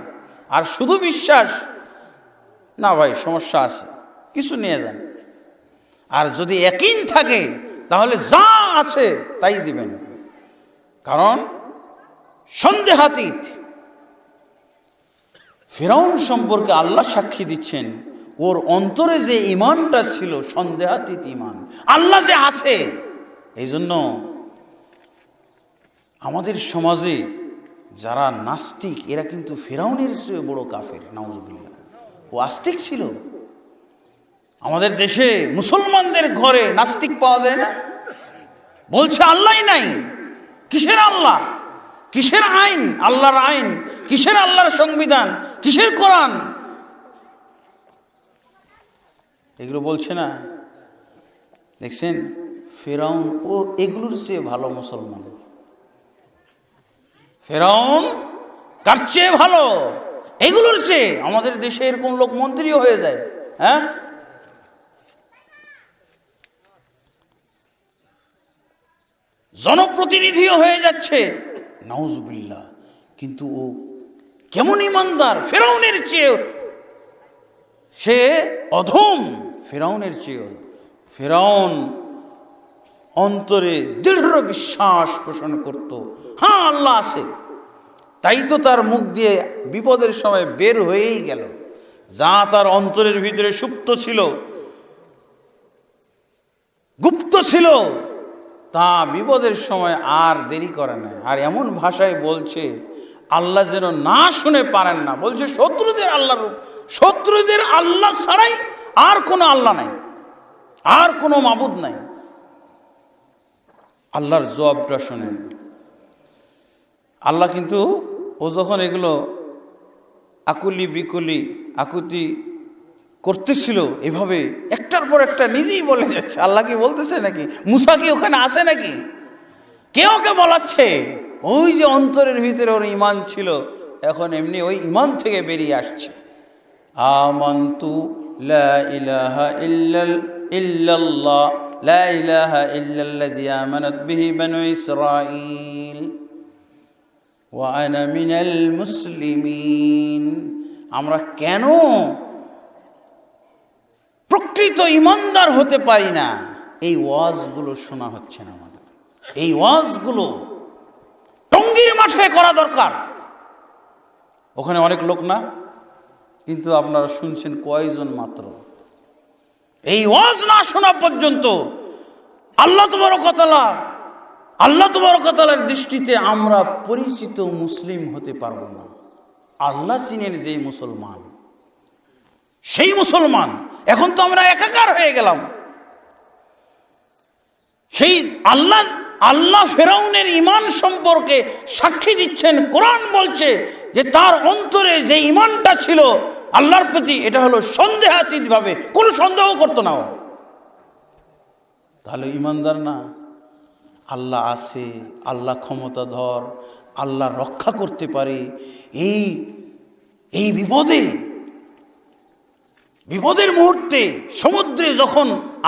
আর শুধু বিশ্বাস, না ভাই সমস্যা আছে, কিছু নিয়ে যান। আর যদি ইয়াকিন থাকে তাহলে যা আছে তাই দিবেন, কারণ সন্দেহাতীত। ফিরআউন সম্পর্কে আল্লাহ সাক্ষী দিচ্ছেন, ওর অন্তরে যে ঈমানটা ছিল সন্দেহাতীত ঈমান, আল্লাহ যে আছে। এই জন্য আমাদের সমাজে যারা নাস্তিক, এরা কিন্তু ফিরআউনের চেয়ে বড় কাফের, নাউজুবিল্লাহ। ও আস্তিক ছিল। আমাদের দেশে মুসলমানদের ঘরে নাস্তিক পাওয়া যায় না, বলছে আল্লাহই নাই। কিসের আল্লাহ, কিসের আইন, আল্লাহর আইন, কিসের আল্লাহর সংবিধান, কিসের কোরআন, এগুলো বলছে না। দেখছেন ফিরআউন ও এগুলোর চেয়ে ভালো মুসলমান। ফিরআউন কার চেয়ে ভালো, এগুলোর চেয়ে। আমাদের দেশে এরকম লোক মন্ত্রীও হয়ে যায়, হ্যাঁ, জনপ্রতিনিধিও হয়ে যাচ্ছে, নাউজুবিল্লাহ। কিন্তু ও কেমন ইমানদার, ফিরআউনের চেয়ে সে অধম, ফিরআউনের চেয়ে। ফিরআউন অন্তরে দৃঢ় বিশ্বাস পোষণ করত, হ্যাঁ আল্লাহ আছে, তাই তো তার মুখ দিয়ে বিপদের সময় বের হয়েই গেল। যা তার অন্তরের ভিতরে সুপ্ত ছিল, গুপ্ত ছিল, তা বিপদের সময় আর দেরি করে না। আর এমন ভাষায় বলছে আল্লাহ যেন না শুনে পারেন না। বলছে শত্রুদের আল্লাহর, শত্রুদের আল্লাহ ছাড়াই আর কোনো আল্লাহ নাই, আর কোনো মাবুদ নাই। আল্লাহর জবাবটা শোনেন। আল্লাহ কিন্তু ও যখন এগুলো আকুলি বিকুলি আকুতি করতেছিল, এভাবে একটার পর একটা নিজেই বলে যাচ্ছে। আল্লাহ কি বলতেছে নাকি? মুসা কি ওখানে আছে নাকি? কেউ কে বলাচ্ছে? ওই যে অন্তরের ভিতরে ওর ঈমান ছিল, এখন এমনি ওই ঈমান থেকে বেরিয়ে আসছে। আমানতু লা ইলাহা ইল্লাল্লাহ লা ইলাহা ইল্লাল্লাযী আমানাত বিহি বানু ইসরাঈল ওয়া আনা মিনাল মুসলিমিন। আমরা কেন প্রকৃত ঈমানদার হতে পারি না? এই ওয়াজগুলো শোনা হচ্ছে না আমাদের। এই ওয়াজগুলো টঙ্গীর মাঠে করা দরকার। ওখানে অনেক লোক না, কিন্তু আপনারা শুনছেন কয়জন মাত্র। এই ওয়াজ না শোনা পর্যন্ত আল্লাহ তাবারক দৃষ্টিতে আমরা পরিচিত মুসলিম হতে পারবো না। আল্লাহ চিনেন যে মুসলমান, সেই মুসলমান। এখন তো আমরা একাকার হয়ে গেলাম। সেই আল্লাহ ফেরাউনের ঈমান সম্পর্কে সাক্ষী দিচ্ছেন। কোরআন বলছে যে তার অন্তরে যে ঈমানটা ছিল আল্লাহর প্রতি, এটা হলো সন্দেহাতীত ভাবে, কোনো সন্দেহ করতো না। তাহলে ঈমানদার না? আল্লাহ আছে, আল্লাহ ক্ষমতাধর, আল্লাহ রক্ষা করতে পারে। এই বিপদের মুহূর্তে সমুদ্রে যখন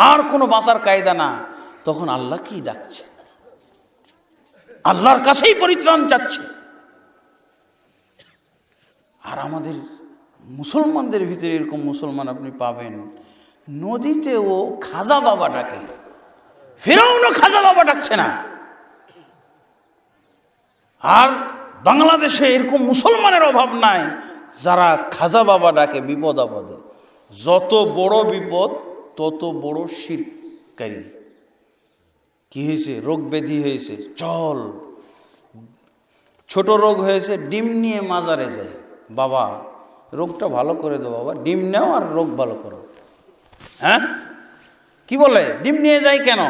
আর কোনো বাঁচার কায়দা না, তখন আল্লাহ কি ডাকছে, আল্লাহর কাছেই পরিত্রাণ চাচ্ছে। আর আমাদের মুসলমানদের ভিতরে এরকম মুসলমান আপনি পাবেন, নদীতেও খাজা বাবা ডাকে। ফেরাউনও খাজা বাবা ডাকছে না। আর বাংলাদেশে এরকম মুসলমানের অভাব নাই যারা খাজা বাবা ডাকে বিপদ আপদে। যত বড় বিপদ তত বড় শিরকারী। কি হয়েছে? রোগ ব্যাধি হয়েছে, চল। ছোট রোগ হয়েছে, ডিম নিয়ে মাজারে যায়। বাবা, রোগটা ভালো করে দাও বাবা, ডিম নাও আর রোগ ভালো করো। হ্যাঁ, কি বলে? ডিম নিয়ে যায় কেন?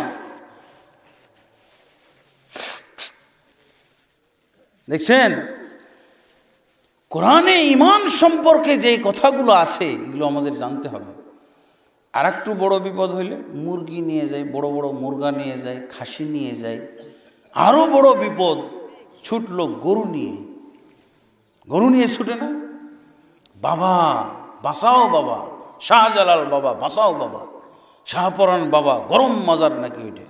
দেখছেন, কোরআনে ঈমান সম্পর্কে যে কথাগুলো আছে এগুলো আমাদের জানতে হবে। আর একটু বড় বিপদ হইলে মুরগি নিয়ে যায়, বড় বড় মুরগা নিয়ে যায়, খাসি নিয়ে যায়। আরো বড় বিপদ ছুটলো গরু নিয়ে ছুটে না? বাবা বাঁচাও বাবা, শাহজালাল বাবা বাঁচাও বাবা, শাহপরান বাবা, গরম মাজার নাকি ওইটা।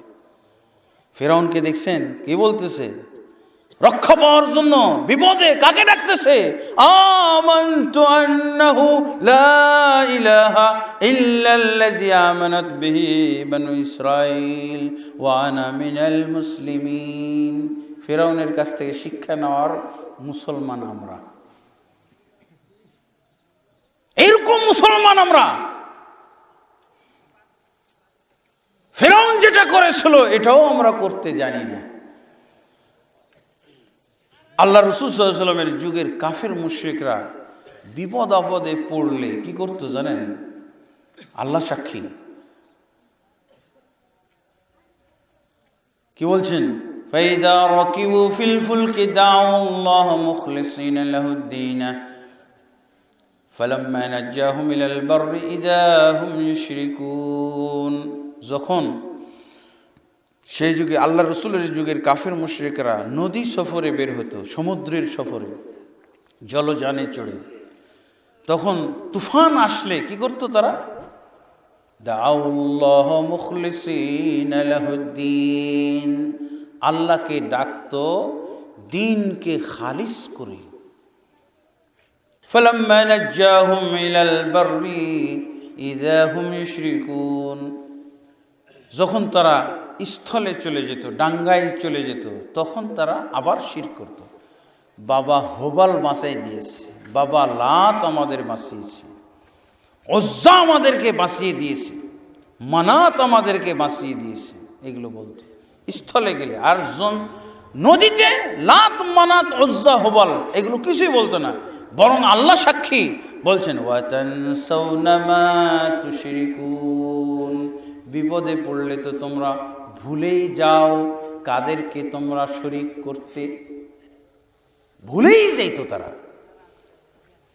ফেরাউনকে দেখছেন কি বলতেছে? রক্ষা পাওয়ার জন্য বিপদে কাকে ডাকতেছে? আমানতু আন্নাহু লা ইলাহা ইল্লাল্লাযী আমানাত বিহি বানু ইসরাঈল ওয়া আনা মিনাল মুসলিমিন। ফেরাউনের কাছ থেকে শিক্ষা নেওয়ার মুসলমান আমরা। এরকম মুসলমান আমরা। ফেরাউন যেটা করেছিল এটাও আমরা করতে জানি না। আল্লাহ রাসূল সাল্লাল্লাহু আলাইহি ওয়াসাল্লামের যুগের কাফের মুশরিকরা বিপদ আপদে পড়লে কি করতো জানেন? আল্লাহ সাক্ষী, কি বলছেন? ফাইদা রাকিবু ফিল ফুলকি দাউ আল্লাহ মুখলিসিনা লাহুদ-দীন ফালাম্মা নাজ্জাহুম ইলাল বাররি ইযা হুম ইউশরিকুন। যখন সেই যুগে আল্লাহ রসুলের যুগের কাফের মুশরিকরা নদী সফরে বের হতো, সমুদ্রের সফরে, জলযানে চড়ে, তখন তুফান আসলে কি করতো তারা? দাউল্লাহ মুখলিসিনা লাহুদ-দীন, আল্লাহকে ডাকতো দ্বীনকে খালিস করে। ফালাম্মা নাজ্জাহুম ইলাল বাররি ইযা হুম ইউশরিকুন, যখন তারা স্থলে চলে যেত, ডাঙ্গায় চলে যেত, তখন তারা আবার শিরক করত। বাবা হোবাল বাঁচাই দিয়েছে, বাবা লাত আমাদের বাঁচিয়েছে, উজ্জা আমাদেরকে বাঁচিয়ে দিয়েছে, মানাত আমাদেরকে বাঁচিয়ে দিয়েছে, এগুলো বলতো স্থলে গেলে। আর নদীতে লাত মানাত উজ্জা হোবাল এগুলো কিছুই বলতো না, বরং আল্লাহ সাক্ষী বলছেন ওয়াতানসাউনা মা তুশরিকুন, বিপদে পড়লে তো তোমরা ভুলেই যাও কাদেরকে তোমরা শরীক করতে, ভুলেই যাইতো তারা।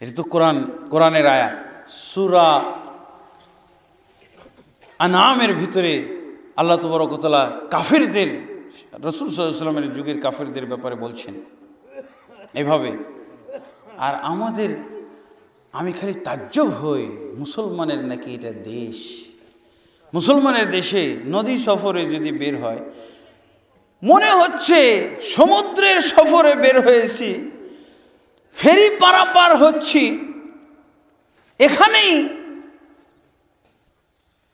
এটা তো কোরআনের আয়াত। সূরা আনআমের ভিতরে আল্লাহ তাবারক ওয়া তাআলা কাফেরদের, রাসূল সাল্লাল্লাহু আলাইহি ওয়াসাল্লামের যুগের কাফেরদের ব্যাপারে বলছেন এভাবে। আর আমি খালি তাজ্জব হই, মুসলমানের নাকি এটা দেশ, মুসলমানের দেশে নদী সফরে যদি বের হয়, মনে হচ্ছে সমুদ্রের সফরে বের হয়েছি, ফেরি পারাপার হচ্ছি। এখানেই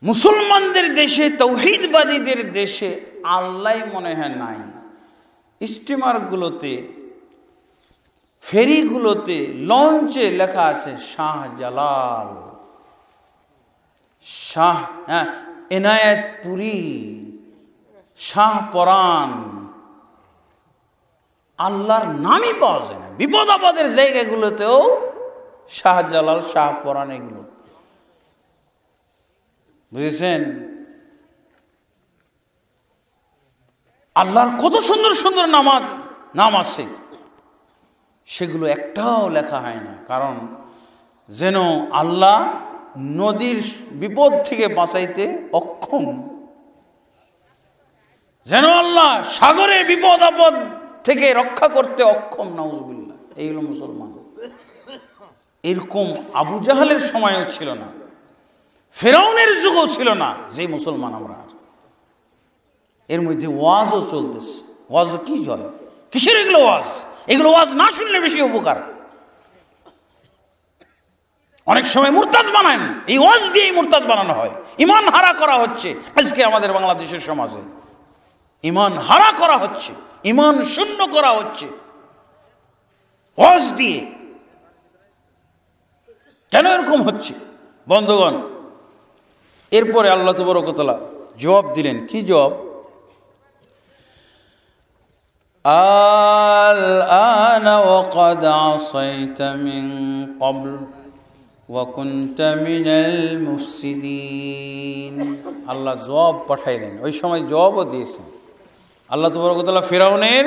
মুসলমানদের দেশে, তৌহিদবাদীদের দেশে আল্লাহ মনে হয় নাই। স্টিমারগুলোতে, ফেরিগুলোতে, লঞ্চে লেখা আছে শাহজালাল, শাহ এনায়েতপুরী, শাহপরান। আল্লাহর নামই পাওয়া যায় না। বিপদ আপদের জায়গাগুলোতেও শাহজালাল, শাহপরান, এগুলো বুঝেছেন? আল্লাহর কত সুন্দর সুন্দর নাম আছে, সেগুলো একটাও লেখা হয় না। কারণ যেন আল্লাহ নদীর বিপদ থেকে বাঁচাইতে অক্ষম, যেন আল্লাহ সাগরে বিপদ আপদ থেকে রক্ষা করতে অক্ষম। নাউজুবিল্লাহ। এই হলো মুসলমান। এরকম আবু জাহালের সময়ও ছিল না, ফেরাউনের যুগও ছিল না যে মুসলমান আমরা। এর মধ্যে ওয়াজও চলতেছে। ওয়াজ কি হয়? কিসের এগুলো ওয়াজ? এগুলো ওয়াজ না শুনলে বেশি উপকার। অনেক সময় মুরতাদ বানান, এই ওয়াজ দিয়েই মুরতাদ বানানো হয়। ঈমান হারা করা হচ্ছে আজকে আমাদের বাংলাদেশের সমাজে। ঈমান হারা করা হচ্ছে, ঈমান শূন্য করা হচ্ছে ওয়াজ দিয়ে। কেন এরকম হচ্ছে বন্ধুগণ? এরপরে আল্লাহ তাবারক ওয়া তাআলা জবাব দিলেন। কি জবাব? আল-আনা ওয়াকাদ আসাইতা মিন ক্বাবল ওয়া কুনতা মিনাল মুফসিদিন। আল্লাহ জবাব পাঠাইলেন, ওই সময় জবাবও দিয়েছেন। আল্লাহ তাবারক ওয়া তাআলা ফিরআউনের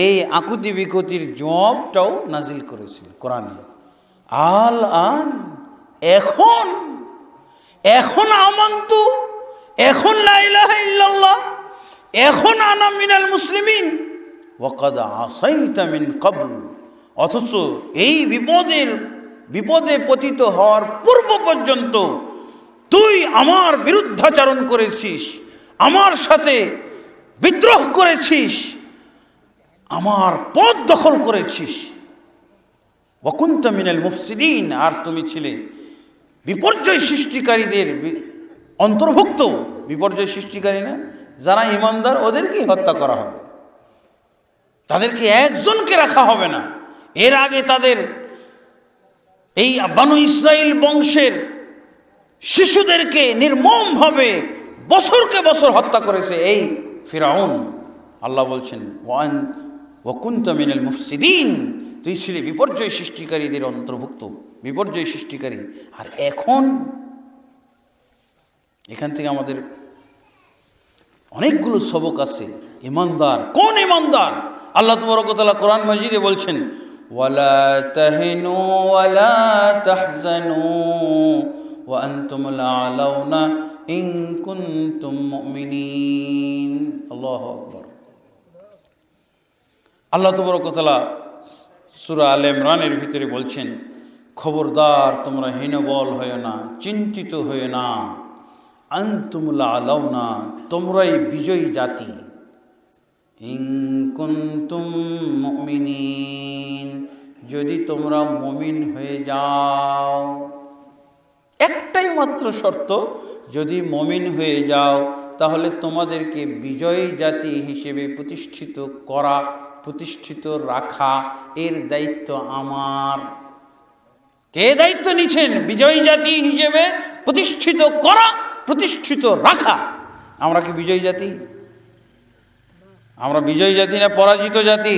এই আকুতি বিকুতির জবাবটাও নাজিল করেছেন কোরআনে। আল-আন, এখন, এখন আমান্তু, এখন লা ইলাহা ইল্লাল্লাহ, এখন আনা মিনাল মুসলিমিন ওয়াকাদ আসাইতা মিন ক্বাবল। অথচ এই বিপদে পতিত হওয়ার পূর্ব পর্যন্ত তুই আমার বিরুদ্ধাচরণ করেছিস, আমার সাথে বিদ্রোহ করেছিস, আমার পদ দখল করেছিস। ওয়া কুনতা মিনাল মুফসিদিন, আর তুমি ছিলে বিপর্যয় সৃষ্টিকারীদের অন্তর্ভুক্ত। বিপর্যয় সৃষ্টিকারী না, যারা ঈমানদার ওদেরকেই হত্যা করা হবে, তাদেরকে একজনকে রাখা হবে না। এর আগে তাদের এই বানু ইসরাইল বংশের শিশুদেরকে নির্মমভাবে বছরকে বছর হত্যা করেছে এই ফিরআউন। আল্লাহ বলছেন ওয়া কুনতা মিনাল মুফসিদিন, তুই ছিলি বিপর্যয় সৃষ্টিকারীদের অন্তর্ভুক্ত, বিপর্যয় সৃষ্টিকারী। আর এখন এখান থেকে আমাদের অনেকগুলো সবক আছে। ঈমানদার কোন ঈমানদার? আল্লাহ তাবারক ওয়া তাআলা কোরআন মাজিদে বলছেন ওয়ালা তাহিনু ওয়ালা তাহজানু ওয়া আনতুমুল আ'লাউনা ইন কুনতুম মুমিনিন। আল্লাহু আকবার। আল্লাহ তাবারক ওয়া তাআলা সূরা আলে ইমরানের ভিতরে বলছেন, খবরদার তোমরা হীনবল হয়ো না, চিন্তিত হয়ো না। আনতুমুল আ'লাউনা, তোমরাই বিজয়ী জাতি। ইন কুনতুম মুমিনিন, যদি তোমরা মুমিন হয়ে যাও। একটাই মাত্র শর্ত, যদি মুমিন হয়ে যাও তাহলে তোমাদেরকে বিজয়ী জাতি হিসেবে প্রতিষ্ঠিত করা, প্রতিষ্ঠিত রাখা, এর দায়িত্ব আমার। কে দায়িত্ব নিচ্ছেন? বিজয়ী জাতি হিসেবে প্রতিষ্ঠিত করা, প্রতিষ্ঠিত রাখা। আমরা কি বিজয়ী জাতি? আমরা বিজয়ী জাতি না পরাজিত জাতি?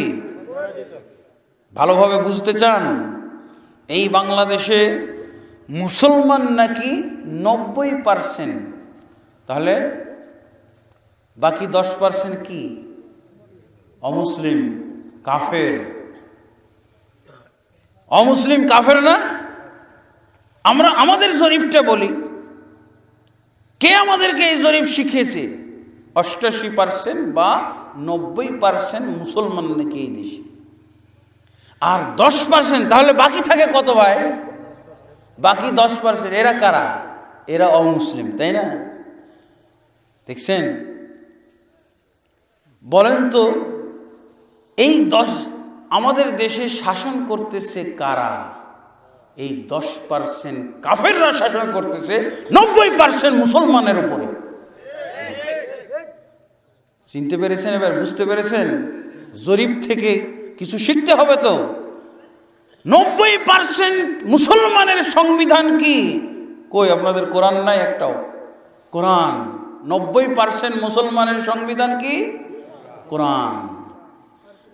ভালোভাবে বুঝতে চান? এই বাংলাদেশে মুসলমান নাকি 90%, তাহলে বাকি 10% কি? অমুসলিম, কাফের। অমুসলিম কাফের না? আমরা আমাদের জরিপটা বলি, কে আমাদেরকে এই জরিপ শিখিয়েছে? 88% বা 90% মুসলমান নাকি এই দেশে, আর 10%। তাহলে বাকি থাকে কত ভাই? বাকি 10%। এরা কারা? এরা অমুসলিম, তাই না? দেখছেন? বলেন তো, এই আমাদের দেশে শাসন করতেছে কারা? এই 10% কাফেররা শাসন করতেছে 90% মুসলমানের উপরে। চিনতে পেরেছেন? এবার বুঝতে পেরেছেন? জরিপ থেকে কিছু শিখতে হবে তো। 90% মুসলমানের সংবিধান কি? কই আপনাদের কোরআন নাই একটাও? কোরআন। 90% মুসলমানের সংবিধান কি? কোরআন।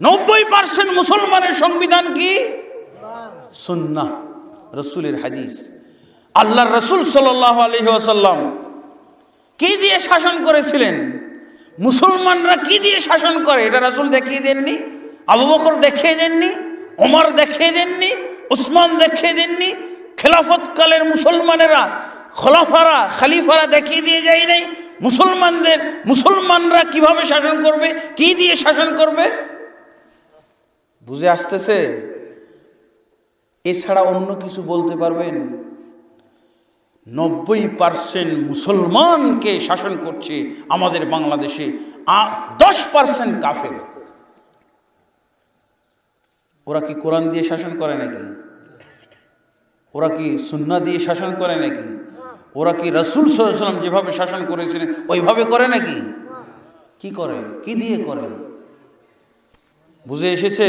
90% মুসলমানের সংবিধান কি? সুন্নাহ, রাসূলের হাদিস। আল্লাহর রাসূল সাল্লাল্লাহু আলাইহি ওয়াসাল্লাম কি দিয়ে শাসন করেছিলেন? মুসলমানরা কি দিয়ে শাসন করে এটা রাসূল দেখিয়ে দেননি? আবু বকর দেখিয়ে দেননি? ওমর দেখিয়ে দেননি? উসমান দেখিয়ে দেননি? খেলাফতকালের খলিফারা দেখিয়ে দিয়ে যায় নাই মুসলমানরা কিভাবে শাসন করবে, কি দিয়ে শাসন করবে? বুঝে আসতেছে? এছাড়া অন্য কিছু বলতে পারবেন? 90% মুসলমানকে শাসন করছে আমাদের বাংলাদেশে, 10% কাফের। ওরা কি কোরআন দিয়ে শাসন করে নাকি? ওরা কি সুন্নাহ দিয়ে শাসন করে নাকি? ওরা কি রাসূল সাল্লাল্লাহু আলাইহি ওয়াসাল্লাম যেভাবে শাসন করেছিলেন ওইভাবে করে নাকি? কি করে? কি দিয়ে করে? বুঝে এসেছে?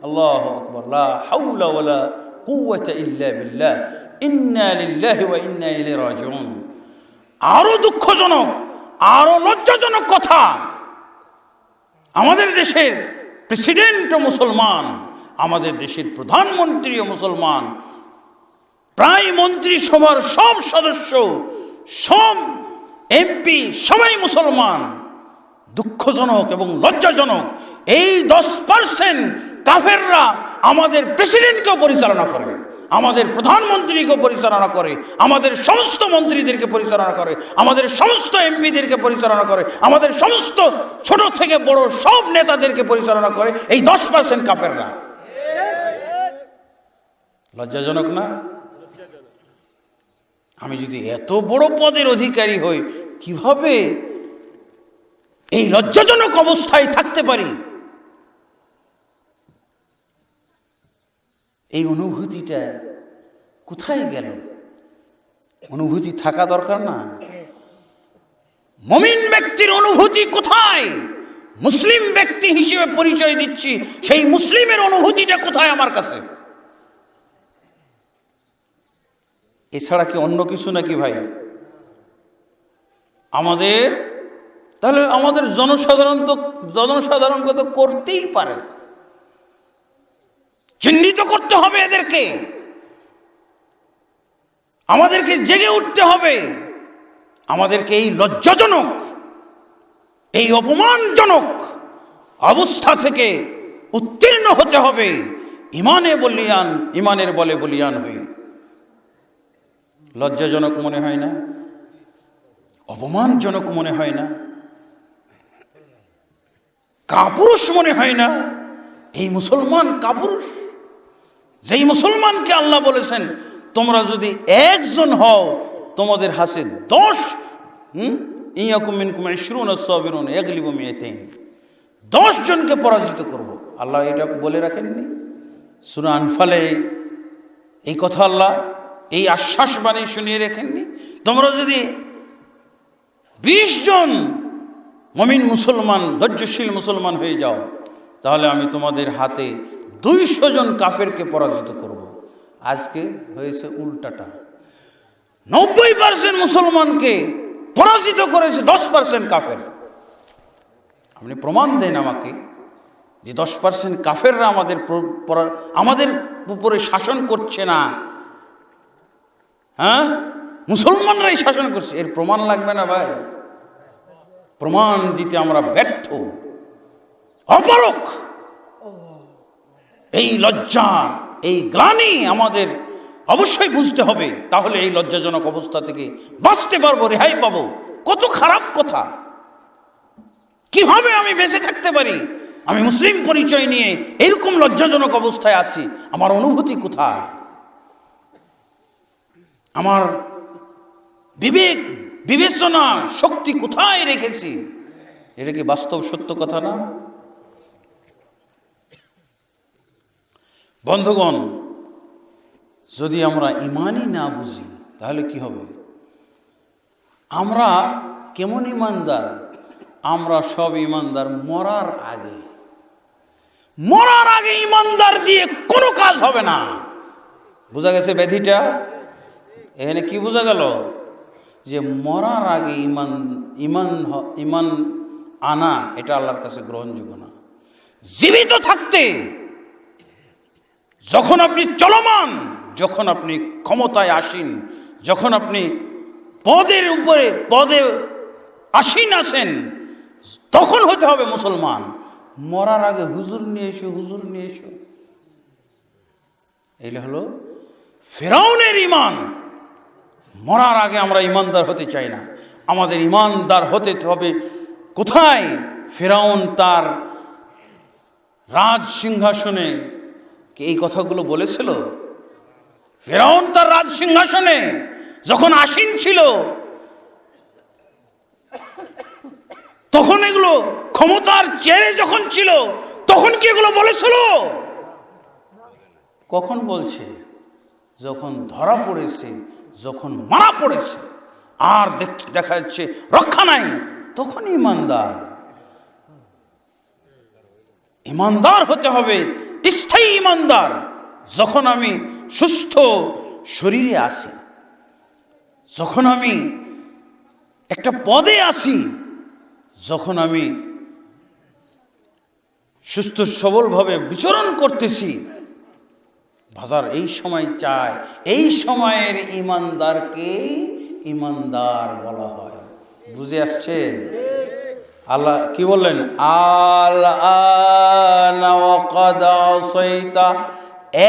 আল্লাহু আকবার। লা হাওলা ওয়ালা কুওয়াতা ইল্লা বিল্লাহ। ইন্না লিল্লাহি ওয়া ইন্না ইলাইহি রাজিউন। আরো দুঃখজনক, আরো লজ্জাজনক কথা, আমাদের দেশের প্রেসিডেন্টও মুসলমান, আমাদের দেশের প্রধানমন্ত্রীও মুসলমান, প্রায় মন্ত্রিসভার সব সদস্য, সব এমপি সবাই মুসলমান। দুঃখজনক এবং লজ্জাজনক, এই 10% কাফেররা আমাদের প্রেসিডেন্টকেও পরিচালনা করে, আমাদের প্রধানমন্ত্রীকে পরিচালনা করে, আমাদের সমস্ত মন্ত্রীদেরকে পরিচালনা করে, আমাদের সমস্ত এমপিদেরকে পরিচালনা করে, আমাদের সমস্ত ছোট থেকে বড় সব নেতাদেরকে পরিচালনা করে এই 10% কাফেররা। লজ্জাজনক না? আমি যদি এত বড় পদের অধিকারী হই, কিভাবে এই লজ্জাজনক অবস্থায় থাকতে পারি? এই অনুভূতিটা কোথায় গেল? অনুভূতি থাকা দরকার না? মুমিন ব্যক্তির অনুভূতি কোথায়? মুসলিম ব্যক্তি হিসেবে পরিচয় দিচ্ছি, সেই মুসলিমের অনুভূতিটা কোথায় আমার কাছে? এছাড়া কি অন্য কিছু নাকি ভাই? তাহলে আমাদের জনসাধারণকে তো করতেই পারে, চিহ্নিত করতে হবে এদেরকে, আমাদেরকে জেগে উঠতে হবে, আমাদেরকে এই লজ্জাজনক, এই অপমানজনক অবস্থা থেকে উত্তীর্ণ হতে হবে। ইমানের বলে বলিয়ান হয়ে। লজ্জাজনক মনে হয় না? অপমানজনক মনে হয় না? কাপুরুষ মনে হয় না? এই মুসলমান কাপুরুষ, যেই মুসলমানকে আল্লাহ বলেছেন তোমরা যদি একজন হও তোমাদের হাতে 10 জনকে পরাজিত করব। আল্লাহ এটা বলে রাখেননি? সূরা আনফালে এই কথা আল্লাহ এই আশ্বাস বাণী শুনিয়ে রেখেননি? তোমরা যদি 20 জন মুমিন মুসলমান, ধৈর্যশীল মুসলমান হয়ে যাও, তাহলে আমি তোমাদের হাতে 200 জন কাফেরকে পরাজিত করব। আজকে হয়েছে উল্টাটা, 90% মুসলমানকে পরাজিত করেছে 10% কাফের। আপনি প্রমাণ দেন আমাকে যে 10% কাফেররা আমাদের উপরে শাসন করছে না, হ্যাঁ, মুসলমানরাই শাসন করছে। এর প্রমাণ লাগবে না ভাই? প্রমাণ দিতে আমরা ব্যর্থ, অপারগ। এই লজ্জা, এই গ্লানি আমাদের অবশ্যই বুঝতে হবে, তাহলে এই লজ্জাজনক অবস্থা থেকে বাঁচতে পারবো, রেহাই পাবো। কত খারাপ কথা! কিভাবে আমি বেঁচে থাকতে পারি? আমি মুসলিম পরিচয় নিয়ে এরকম লজ্জাজনক অবস্থায় আছি, আমার অনুভূতি কোথায়? আমার বিবেক বিবেচনা শক্তি কোথায় রেখেছি? এটা কি বাস্তব সত্য কথা না? বন্ধুগণ, যদি আমরা ইমানই না বুঝি তাহলে কি হবে? আমরা কেমন ইমানদার? আমরা সব ইমানদার মরার আগে। মরার আগে ইমানদার দিয়ে কোনো কাজ হবে না। বোঝা গেছে ব্যাধিটা? এখানে কি বোঝা গেল? যে মরার আগে ইমান আনা এটা আল্লাহর কাছে গ্রহণযোগ্য না। জীবিত থাকতে, যখন আপনি চলমান, যখন আপনি ক্ষমতায় আসীন, যখন আপনি পদের উপরে পদে আসীন আছেন, তখন হতে হবে মুসলমান। মরার আগে হুজুর নিয়ে এসো, হুজুর নিয়ে এসো, এইটা হলো ফিরআউনের ঈমান। মরার আগে আমরা ইমানদার হতে চাই না। আমাদের ইমানদার হতে হবে কোথায়? ফিরআউন তার রাজ সিংহাসনে কি এই কথাগুলো বলেছিল? ফিরআউন তার রাজ সিংহাসনে যখন আসীন ছিল, তখন এগুলো ক্ষমতার চেয়ারে যখন ছিল, তখন কি এগুলো বলেছিল? কখন বলছে? যখন ধরা পড়েছে, যখন মারা পড়েছে, আর দেখা যাচ্ছে রক্ষা নাই, তখন ইমানদার। ইমানদার হতে হবে, স্থায়ী ইমানদার। যখন আমি সুস্থ শরীরে আছি, যখন আমি একটা পদে আছি, যখন আমি সুস্থ সবলভাবে বিচরণ করতেছি, বাজার এই সময় চায়, এই সময়ের ইমানদারকে ইমানদার বলা হয়। বুঝে আসছে? আল্লাহ কি বললেন? আল-আনা ওয়া ক্বাদ আসাইতা,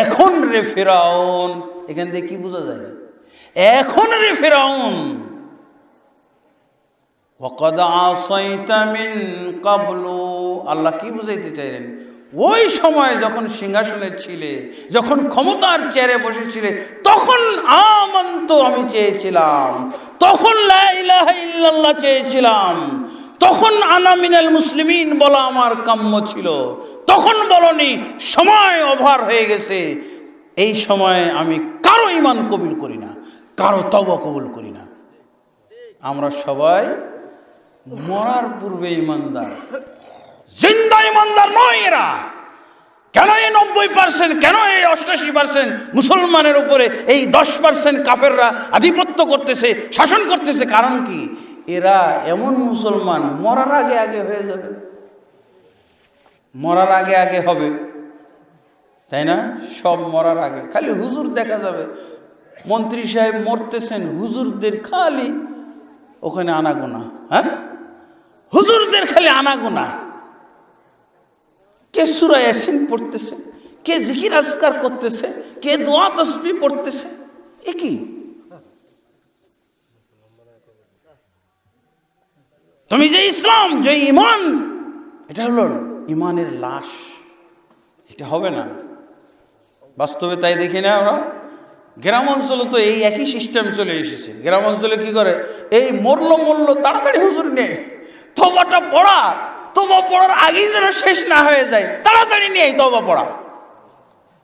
এখন রে ফিরআউন। এখান থেকে কি বোঝা যায়? এখন রে ফিরআউন। ওয়া ক্বাদ আসাইতা মিন ক্বাবলু, আল্লাহ কি বুঝাইতে চাইলেন? ওই সময় যখন সিংহাসনে ছিলে, যখন ক্ষমতার চেয়ারে বসেছিলে, তখন আমানতু আমি চেয়েছিলাম, তখন লা ইলাহা ইল্লাল্লাহ চেয়েছিলাম, তখন আনা মিনাল মুসলিমিন বলা আমার কাম্য ছিল। তখন বলনি সময় ওভার হয়ে গেছে। এই সময়ে আমি কারো ঈমান কবুল করি না, কারো তওবা কবুল করি না। আমরা সবাই মরার পূর্বে ঈমানদার, জিন্দা ঈমানদার নয় এরা। কেন এই 90%, কেন এই 88% মুসলমানের উপরে এই 10% কাফেররা আধিপত্য করতেছে, শাসন করতেছে? কারণ কি? এরা এমন মুসলমান মরার আগে আগে হয়ে যাবে, মরার আগে আগে হবে, তাই না? সব মরার আগে। খালি হুজুর দেখা যাবে, মন্ত্রী সাহেব মরতেছেন, হুজুরদের খালি ওখানে আনাগোনা। হ্যাঁ, হুজুরদের খালি আনাগোনা। কে সূরা ইয়াসিন পড়তেছে, কে জিকির আজকার করতেছে, কে দোয়া তাসবিহ পড়তেছে। এ কি? তুমি যে ইসলাম, যে ঈমান, এটা হলো ঈমানের লাশ। এটা হবে না বাস্তবে। তাই দেখি না আমরা গ্রাম অঞ্চলে তো এই একই সিস্টেম চলে এসেছে। গ্রাম অঞ্চলে কি করে? এই মরলো তাড়াতাড়ি হুজুর নেই, তওবাটা পড়া, তওবা পড়ার আগেই যেন শেষ না হয়ে যায়, তাড়াতাড়ি নিয়ে তওবা পড়া।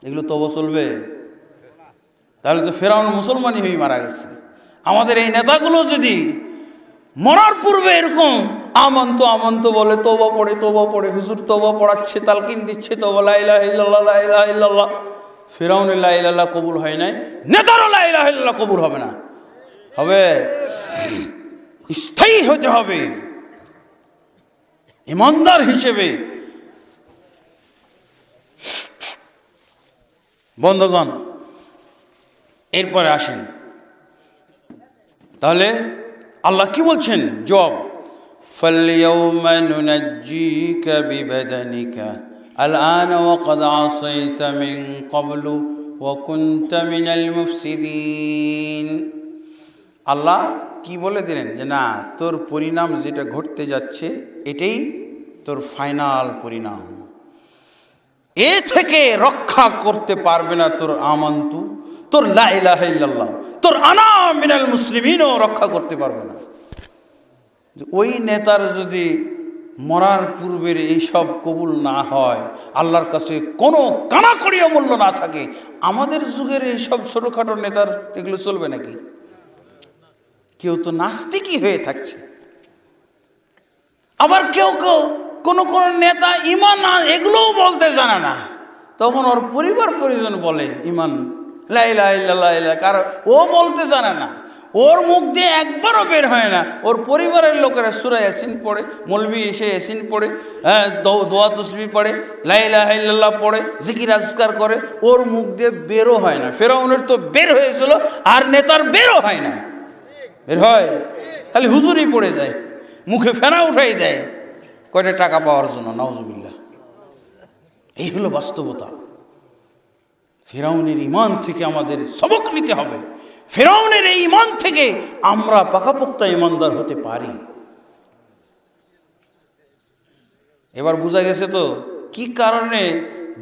এগুলো তওবা চলবে? তাহলে তো ফিরআউন মুসলমানই হয়ে মারা গেছে। আমাদের এই নেতাগুলো যদি মরার পূর্বে এরকম আমন্ত বলে, তওবা পড়ে, হুজুর তওবা পড়াচ্ছে, তালকিন দিচ্ছে, তওবা লা ইলাহা ইল্লাল্লাহ, লা ইলাহা ইল্লাল্লাহ। ফিরআউনের লা ইলাহা ইল্লাল্লাহ কবুল হয় নাই, নেতারও লা ইলাহা ইল্লাল্লাহ কবুল হবে না। হবে স্থায়ী হতে হবে ইমানদার হিসেবে। বন্ধুগণ, এরপরে আসেন তাহলে আল্লাহ কি বলছেন? জবাব, ফালইয়াউমা নুনাজ্জিকা বিবাদানিকা আল-আনা ওয়া ক্বাদ আসাইতা মিন ক্বাবলু ওয়া কুনতা মিনাল মুফসিদিন। আল্লাহ কি বলে দিলেন যে না, তোর পরিণাম যেটা ঘটতে যাচ্ছে এটাই তোর ফাইনাল পরিণাম। এ থেকে রক্ষা করতে পারবে না তোর আমান্তু, তোর লা ইলাহা ইল্লাল্লাহ, তোর আনা মিনাল মুসলিমিনও রক্ষা করতে পারবে না। ওই নেতার যদি মরার পূর্বের এইসব কবুল না হয়, আল্লাহর কাছে কোনো কানাকড়িও মূল্য না থাকে, আমাদের যুগের এইসব ছোটখাটো নেতার এগুলো চলবে নাকি? কেউ তো নাস্তিকই হয়ে থাকছে। আবার কেউ কেউ কোন নেতা ইমান এগুলোও বলতে জানে না, তখন ওর পরিবার পরিজন বলে ইমান লা ইলাহা ইল্লাল্লাহ, কারণ ও বলতে জানে না, ওর মুখ দিয়ে একবারও বের হয় না। ওর পরিবারের লোকেরা সূরা ইয়াসিন পড়ে, মৌলবি এসে ইয়াসিন পড়ে, দোয়া তসবিহ পড়ে, লা ইলাহা ইল্লাল্লাহ পড়ে, জিকির আজকার করে, ওর মুখ দিয়ে বেরও হয় না। ফেরাউনের তো বের হয়েছিল, আর নেতার বেরও হয় না। বের হয়, খালি হুজুরই পড়ে যায়, মুখে ফেনা উঠাই দেয় কয়টা টাকা পাওয়ার জন্য। নাউজুবিল্লাহ। এই হলো বাস্তবতা। ফেরাউনের ঈমান থেকে আমাদের সবক নিতে হবে। ফেরাউনের এই ঈমান থেকে আমরা পাকাপোক্ত ঈমানদার হতে পারি। এবার বোঝা গেছে তো কি কারণে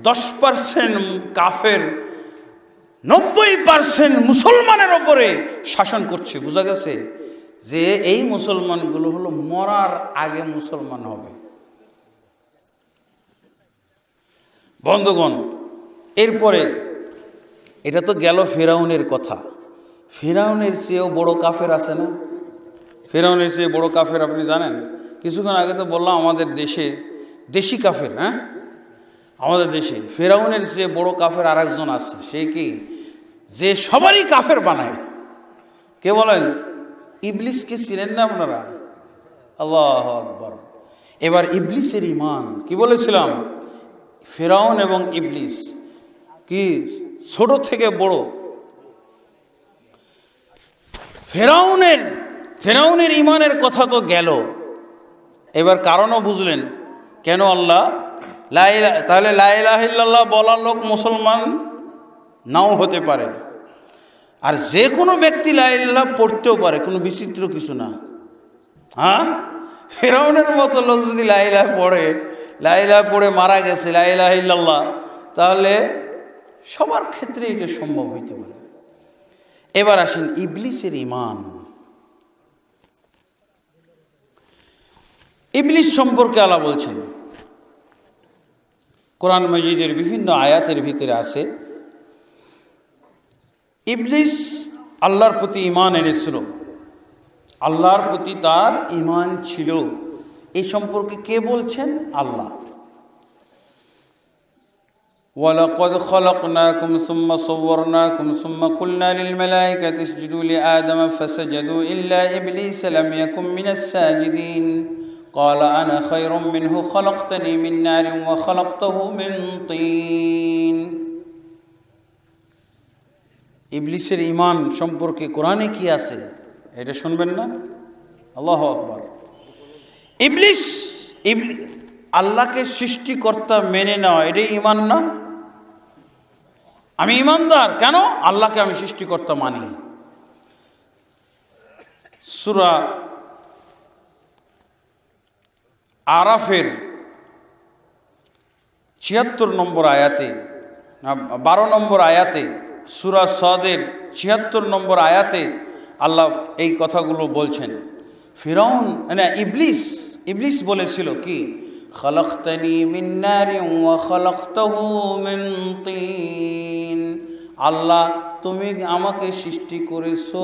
10% কাফের 90% মুসলমানের ওপরে শাসন করছে। বোঝা গেছে যে এই মুসলমানগুলো হলো মরার আগে মুসলমান হবে। বন্ধুগণ, এরপরে এটা তো গেল ফেরাউনের কথা। ফেরাউনের চেয়েও বড় কাফের আছে না? ফেরাউনের চেয়ে বড় কাফের আপনি জানেন? কিছুক্ষণ আগে তো বললাম আমাদের দেশি কাফের। হ্যাঁ, আমাদের দেশে ফেরাউনের চেয়ে বড় কাফের আর একজন আছে। সে কি? যে সবারই কাফের বানায়। কে বলেন? ইবলিসকে চিনেন না আপনারা? আল্লাহু আকবার। এবার ইবলিসের ঈমান কি বলেছিলাম? ফেরাউন এবং ইবলিস কি ছোট থেকে বড়। ফেরাউনের ঈমানের কথা তো গেল। এবার কারণও বুঝলেন কেন আল্লাহ তাহলে লা ইলাহা ইল্লাল্লাহ বলার লোক মুসলমান নাও হতে পারে, আর যে কোনো ব্যক্তি লা ইলাহা পড়তেও পারে, কোনো বিচিত্র কিছু না। হ্যাঁ, ফেরাউনের মতো লোক যদি লা ইলাহা পড়ে মারা গেছে লা ইলাহা ইল্লাল্লাহ, তাহলে সবার ক্ষেত্রে এটা সম্ভব হইতে পারে। এবার আসেন ইবলিসের ঈমান। ইবলিস সম্পর্কে আল্লাহ বলছেন, কোরআন মাজিদের বিভিন্ন আয়াতের ভিতরে আছে, ইবলিস আল্লাহর প্রতি ঈমান এনেছিল, আল্লাহর প্রতি তার ঈমান ছিল। এই সম্পর্কে কে বলছেন? আল্লাহ। ওয়ালাকাদ খালাকনাকুম সুম্মা সাওয়ারনাকুম সুম্মা কুলনা লিল মালাইকাতি ইসজুদু লিআদম ফাসাজাদু ইল্লা ইবলিস লাম ইয়াকুম মিনাস সাজিদিন ক্বালা আনা খায়রুম মিনহু খালাকতানি মিন নারিন ওয়া খালাকতাহু মিন তিন। ইবলিসের ঈমান সম্পর্কে কোরআনে কি আছে এটা শুনবেন না? আল্লাহু আকবার। ইবলিস আল্লাহকে সৃষ্টিকর্তা মেনে নেওয়া, এটাই ঈমান না? আমি ঈমানদার, কেন? আল্লাহকে আমি সৃষ্টিকর্তা মানি। সূরা আরাফের ৭৬ নম্বর আয়াতে, ১২ নম্বর আয়াতে, সূরা সাদের ৭৬ নম্বর আয়াতে আল্লাহ এই কথাগুলো বলছেন। ফিরআউন ইবলিস বলেছিল কি? খালাকতানি মিন নারিন ওয়া খালাকতাহু মিন তিন। আল্লাহ, তুমি আমাকে সৃষ্টি করেছো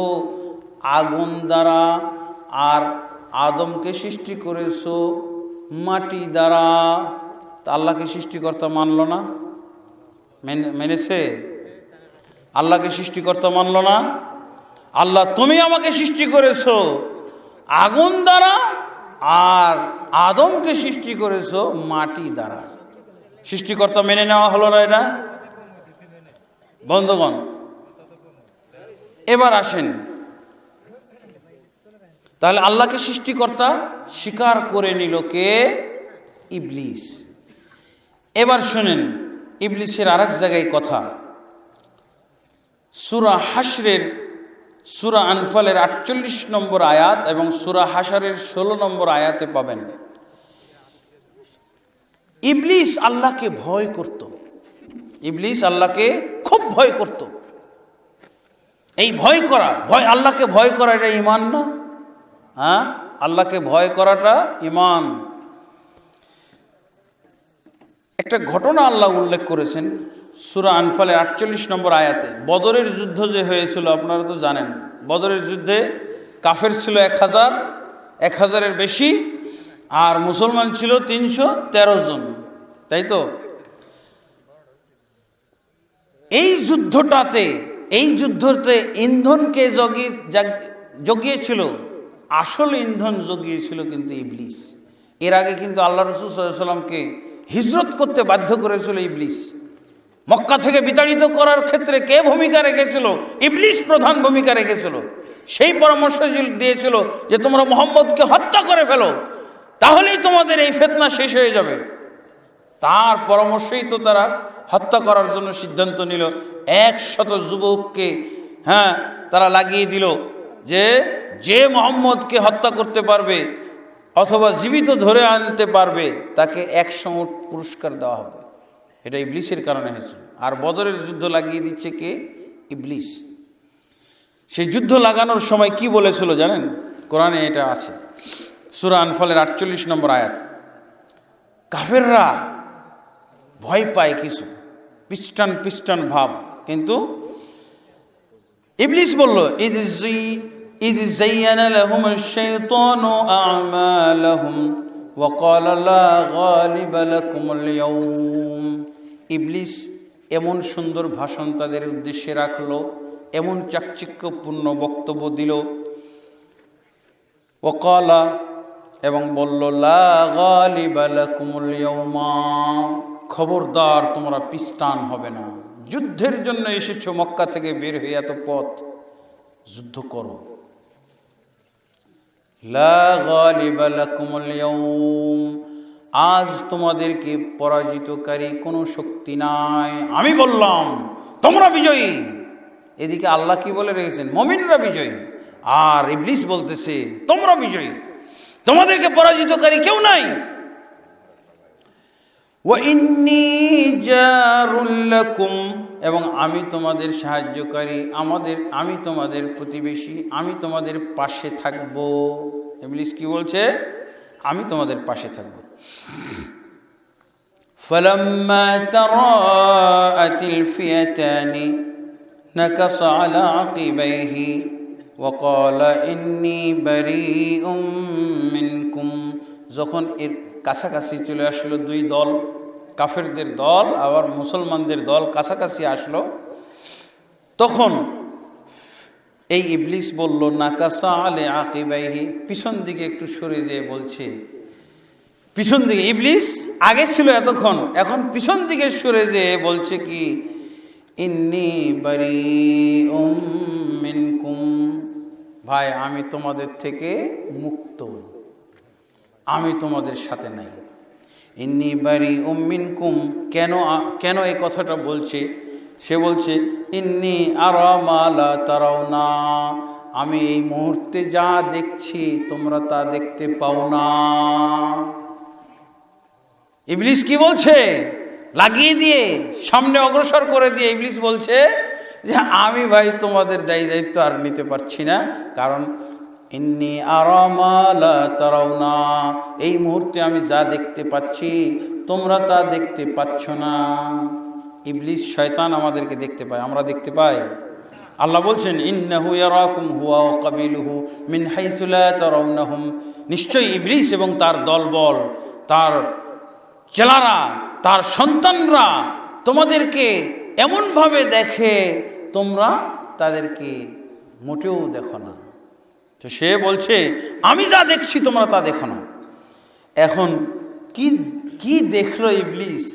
আগুন দ্বারা, আর আদমকে সৃষ্টি করেছো মাটি দ্বারা। তা আল্লাহকে সৃষ্টিকর্তা মানল না? মেনেছে? আল্লাহকে সৃষ্টিকর্তা মানল না? আল্লাহ, তুমি আমাকে সৃষ্টি করেছো আগুন দ্বারা, আর আদমকে সৃষ্টি করেছো মাটি দ্বারা। সৃষ্টিকর্তা মেনে নেওয়া হলো না এটা? বন্ধুগণ, এবার আসেন, তাহলে আল্লাহকে সৃষ্টিকর্তা স্বীকার করে নিল কে? ইবলিস। এবার শুনেন ইবলিসের আরেক জায়গায় কথা। সূরা হাশরের, সূরা আনফালের ৪৮ নম্বর আয়াত এবং সূরা হাশরের ১৬ নম্বর আয়াতে পাবেন। ইবলিস আল্লাহকে ভয় করত। ইবলিস আল্লাহকে খুব ভয় করত। এই ভয় করা, ভয়, আল্লাহকে ভয় করা, এটা ঈমান না? হ্যাঁ, আল্লাহকে ভয় করাটা ঈমান। একটা ঘটনা আল্লাহ উল্লেখ করেছেন সূরা আনফালের 48 নম্বর আয়াতে। বদরের যুদ্ধ যে হয়েছিল আপনারা তো জানেন, বদরের যুদ্ধে কাফের ছিল 1000-এর বেশি, আর মুসলমান ছিল 313 জন, তাই তো? এই যুদ্ধতে ইন্ধনকে জগিয়েছিল, আসল ইন্ধন জগিয়েছিল কিন্তু ইবলিস। এর আগে কিন্তু আল্লাহ রাসূল সাল্লাল্লাহু আলাইহি ওয়াসাল্লামকে হিজরত করতে বাধ্য করেছিল ইবলিস। মক্কা থেকে বিতাড়িত করার ক্ষেত্রে কে ভূমিকা রেখেছিল? ইবলিস প্রধান ভূমিকা রেখেছিল। সেই পরামর্শ দিয়েছিল যে তোমরা মুহাম্মদকে হত্যা করে ফেলো, তাহলেই তোমাদের এই ফিতনা শেষ হয়ে যাবে। তার পরামর্শেই তো তারা হত্যা করার জন্য সিদ্ধান্ত নিল। 100 যুবককে তারা লাগিয়ে দিল যে মুহাম্মদকে হত্যা করতে পারবে অথবা জীবিত ধরে আনতে পারবে তাকে 100 উট পুরস্কার দেওয়া হবে। এটা ইবলিসের কারণে হয়েছে। আর বদরের যুদ্ধ লাগিয়ে দিচ্ছে কে? ইবলিস। সেই যুদ্ধ লাগানোর সময় কি বলেছিল জানেন? কোরআনে এটা আছে, সূরা আনফালের 48 নম্বর আয়াত। কাফেররা ভয় পায় কিছু, পিস্টান ভাব, কিন্তু ইবলিস বলল ইদ যায়্যানা লাহুমুশ শাইতানু আ'মালাহুম ওয়া ক্বালা লা গালিবা লাকুমুল ইয়াওম। ইবলিস এমন সুন্দর ভাষণ তাদের উদ্দেশ্যে রাখলো, এমন চাকচিক্যপূর্ণ বক্তব্য দিল, ওয়া ক্বালা, এবং বলল লা গালিবা লাকুমুল ইয়াওমা, খবরদার তোমরা পিস্টান হবে না। যুদ্ধের জন্য এসেছো, মক্কা থেকে বের হয়ে এত পথ, যুদ্ধ করো। লা গালিবা লাকুমুল ইয়াওম, আজ তোমাদেরকে পরাজিতকারী কোনো শক্তি নাই, আমি বললাম তোমরা বিজয়ী। এদিকে আল্লাহ কি বলে রেখেছেন? মুমিনরা বিজয়ী, আর ইবলিস বলতেছে তোমরা বিজয়ী, তোমাদেরকে পরাজিতকারী কেউ নাই। ওয়া ইন্নী জারুল লাকুম, এবং আমি তোমাদের সাহায্যকারী, আমি তোমাদের প্রতিবেশী, আমি তোমাদের পাশে থাকব। ইবলিস কি বলছে? আমি তোমাদের পাশে থাকব। ফালাম্মা তারাআতিল ফিয়াতানি নাকাসা আলা আকিবাইহি ওয়া ক্বালা ইন্নী বারীউম মিনকুম। যখন এর কাছাকাছি চলে আসলো দুই দল, কাফেরদের দল আবার মুসলমানদের দল কাছাকাছি আসলো, তখন এই ইবলিস বলল নাকাসা আলে আকিবাইহি, পিছন দিকে একটু সরে যেয়ে বলছে, পিছন দিকে ইবলিস আগে ছিল এতক্ষণ, এখন পিছন দিকে সরে যেয়ে বলছে কি ইন্নী বারীউম মিনকুম, ভাই আমি তোমাদের থেকে মুক্ত, আমি তোমাদের সাথে নাই। ইন্নী বারীউম মিনকুম, কেন এই কথাটা বলছে? সে বলছে ইন্নী আরা মা লা তারাউনা, আমি এই মুহূর্তে যা দেখছি তোমরা তা দেখতে পাও না। ইবলিস কি বলছে? লাগিয়ে দিয়ে সামনে অগ্রসর করে দিয়ে ইবলিস বলছে যে আমি ভাই তোমাদের দায়িত্ব আর নিতে পারছি না, কারণ ইন্নী আরা মা লা তারাউনা, এই মুহূর্তে আমি যা দেখতে পাচ্ছি তোমরা তা দেখতে পাচ্ছ না। ইবলিস শয়তান আমাদেরকে দেখতে পায়, আমরা দেখতে পাই? আল্লাহ বলছেন ইন্নাহু ইয়ারাকুম হুয়া ওয়া কাবিলুহু মিন হাইসু লা তারাউনাহুম, নিশ্চয়ই ইবলিস এবং তার দলবল, তার চেলারা, তার সন্তানরা তোমাদেরকে এমনভাবে দেখে তোমরা তাদেরকে মোটেও দেখো না। তো সে বলছে আমি যা দেখছি তোমরা তা দেখো না। এখন কি দেখলো ইবলিস?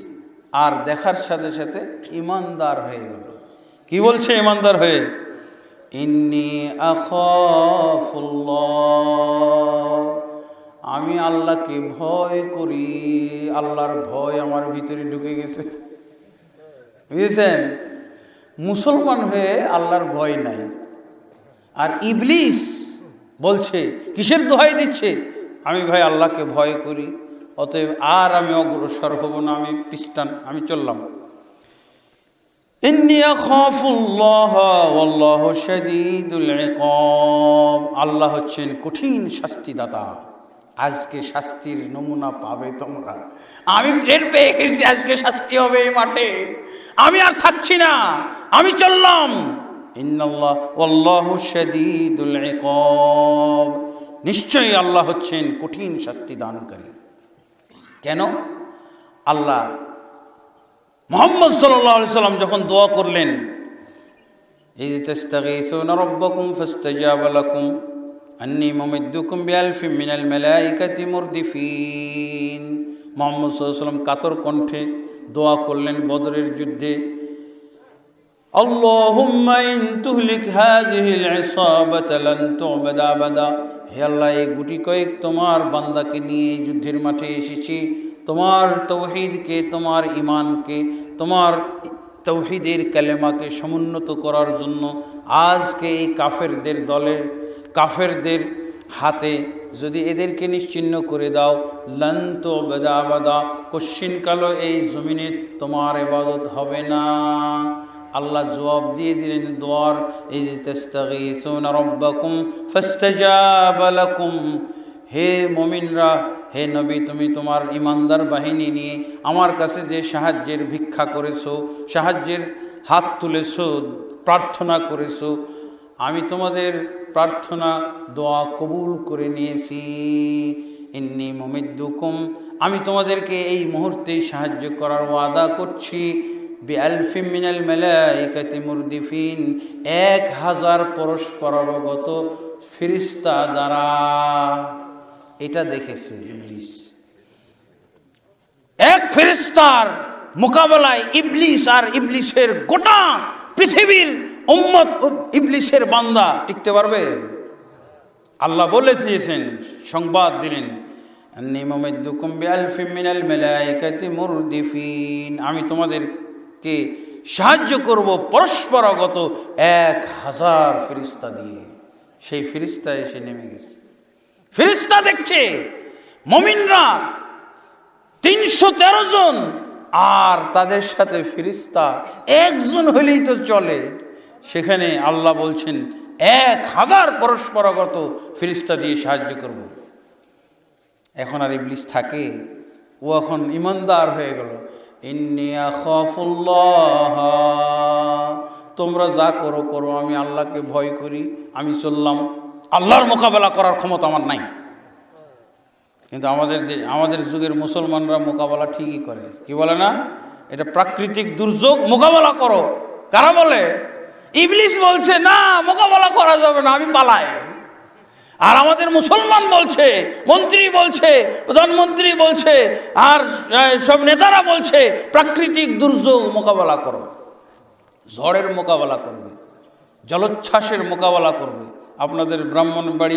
আর দেখার সাথে সাথে ঈমানদার হয়ে গেল। কি বলছে ঈমানদার হয়ে? ইন্নী আখাফুল্লাহ, আমি আল্লাহকে ভয় করি, আল্লাহর ভয় আমার ভিতরে ঢুকে গেছে। বুঝেছেন? মুসলমান হয়ে আল্লাহর ভয় নাই, আর ইবলিস বলছে, কিসের দোহাই দিচ্ছে? আমি ভাই আল্লাহকে ভয় করি, অতএব আর আমি অগ্রসর হব না, আমি পিস্টান, আমি চললাম। ইন্নী আখাফুল্লাহ ওয়াল্লাহু শাদীদুল ইকাব। আল্লাহ হচ্ছেন কঠিন শাস্তিদাতা। আজকে শাস্তির নমুনা পাবে তোমরা। আমি টের পেয়ে গেছি আজকে শাস্তি হবে এই মাঠে। আমি আর থাকছি না, আমি চললাম। ইন্নাল্লাহ ওয়াল্লাহু শাদীদুল ইকাব। নিশ্চয়ই আল্লাহ হচ্ছেন কঠিন শাস্তি দানকারী। কেন? আল্লাহ মুহাম্মদ সাল্লাল্লাহু আলাইহি সাল্লাম যখন দোয়া করলেন, ইয তাস্তাগীসুনা রাব্বাকুম ফাস্তাজাবা লাকুম আন্নী মুমিদ্দুকুম বিআলফিন মিনাল মালাইকাতি মুরদিফিন। মুহাম্মদ সাল্লাল্লাহু আলাইহি সাল্লাম কাতর কণ্ঠে দোয়া করলেন বদরের যুদ্ধে, আল্লাহুম্মা ইন তুহলিক হাযিহিল ইসাবাতা লান তু'বাদা আবাদা। হে আল্লাহ, এই গুটি কয়েক তোমার বান্দাকে নিয়ে এই যুদ্ধের মাঠে এসেছি, তোমার তৌহিদকে, তোমার ঈমানকে, তোমার তৌহিদের কালেমাকে সমুন্নত করার জন্য। আজকে এই কাফেরদের দলে, কাফেরদের হাতে যদি এদেরকে নিশ্চিহ্ন করে দাও, লান তু'বাদা আবাদা, কশ্চিনকালও এই জমিনে তোমার ইবাদত হবে না। আল্লাহ জবাব দিয়ে দিলেন দোয়ার, ইয তাস্তাগীসুনা রাব্বাকুম ফাস্তাজাবা লাকুম। হে মুমিনরা, হে নবী, তুমি তোমার ইমানদার বাহিনী নিয়ে আমার কাছে যে সাহায্যের ভিক্ষা করেছো, সাহায্যের হাত তুলেছো, প্রার্থনা করেছো, আমি তোমাদের প্রার্থনা দোয়া কবুল করে নিয়েছি। ইন্নী মুমিদ্দুকুম, আমি তোমাদেরকে এই মুহূর্তেই সাহায্য করার ওয়াদা করছি, বিআলফিন মিনাল মালাইকাতি মুরদিফিন, 1000 পরস্পরাবগত ফেরেশতা দ্বারা। এটা দেখেছে ইবলিস। এক ফেরেশতার মোকাবেলায় ইবলিস আর ইবলিসের গোটা পৃথিবীর উম্মত, ইবলিসের বান্দা টিকতে পারবে? আল্লাহ বলে দিয়েছেন, সংবাদ দিলেন, আন্নী মুমিদ্দুকুম বিআলফিন মিনাল মালাইকাতি মুরদিফিন, আমি তোমাদেরকে সাহায্য করব পরস্পরাগত 1000 ফেরেশতা দিয়ে। সেই ফেরেশতা এসে নেমে গেছে। ফেরেশতা দেখছে মুমিনরা 313 জন, আর তাদের সাথে ফেরেশতা একজন হলেই তো চলে। সেখানে আল্লাহ বলছেন 1000 পরস্পরাগত ফেরেশতা দিয়ে সাহায্য করব। এখন আর ইবলিস থাকে? ও এখন ইমানদার হয়ে গেল। ইন্নী আখাফুল্লাহ, তোমরা যা করো করো, আমি আল্লাহকে ভয় করি, আমি চললাম। আল্লাহর মোকাবেলা করার ক্ষমতা আমার নাই। কিন্তু আমাদের যুগের মুসলমানরা মোকাবেলা ঠিকই করে। কি বলে না? এটা প্রাকৃতিক দুর্যোগ, মোকাবেলা করো। কারা বলে? ইবলিস বলছে না, মোকাবেলা করা যাবে না, আমি পালাই। আর আমাদের মুসলমান বলছে, মন্ত্রী বলছে, প্রধানমন্ত্রী বলছে, আর সব নেতারা বলছে প্রাকৃতিক দুর্যোগ মোকাবেলা করো। ঝড়ের মোকাবেলা করবে, জলোচ্ছ্বাসের মোকাবেলা করবে। আপনাদের ব্রাহ্মণবাড়ি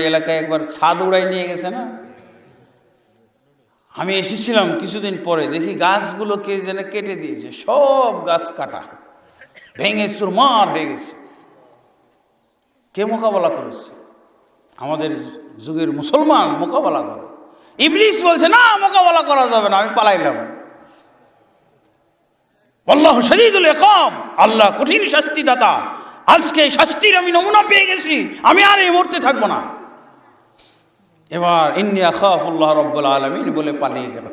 এলাকায় একবার ছাদ উড়াই নিয়ে গেছে না? আমি এসেছিলাম কিছুদিন পরে, দেখি গাছগুলোকে যেন কেটে দিয়েছে, সব গাছ কাটা, ভেঙে চুরমার হয়ে গেছে। কে মোকাবেলা করেছে? আমাদের যুগের মুসলমান মোকাবেলা করে। ইবলিস বলছে না, মোকাবেলা করা যাবে না, আমি পালাইলাম। আল্লাহু শাদীদুল ইকাব, আল্লাহ কঠিন শাস্তিদাতা। আজকে শাস্তির আমি নমুনা পেয়ে গেছি, আমি আর এই মুহূর্তে থাকবো না। এবার ইন্নী আখাফুল্লাহ রাব্বুল আলামিন বলে পালিয়ে গেল।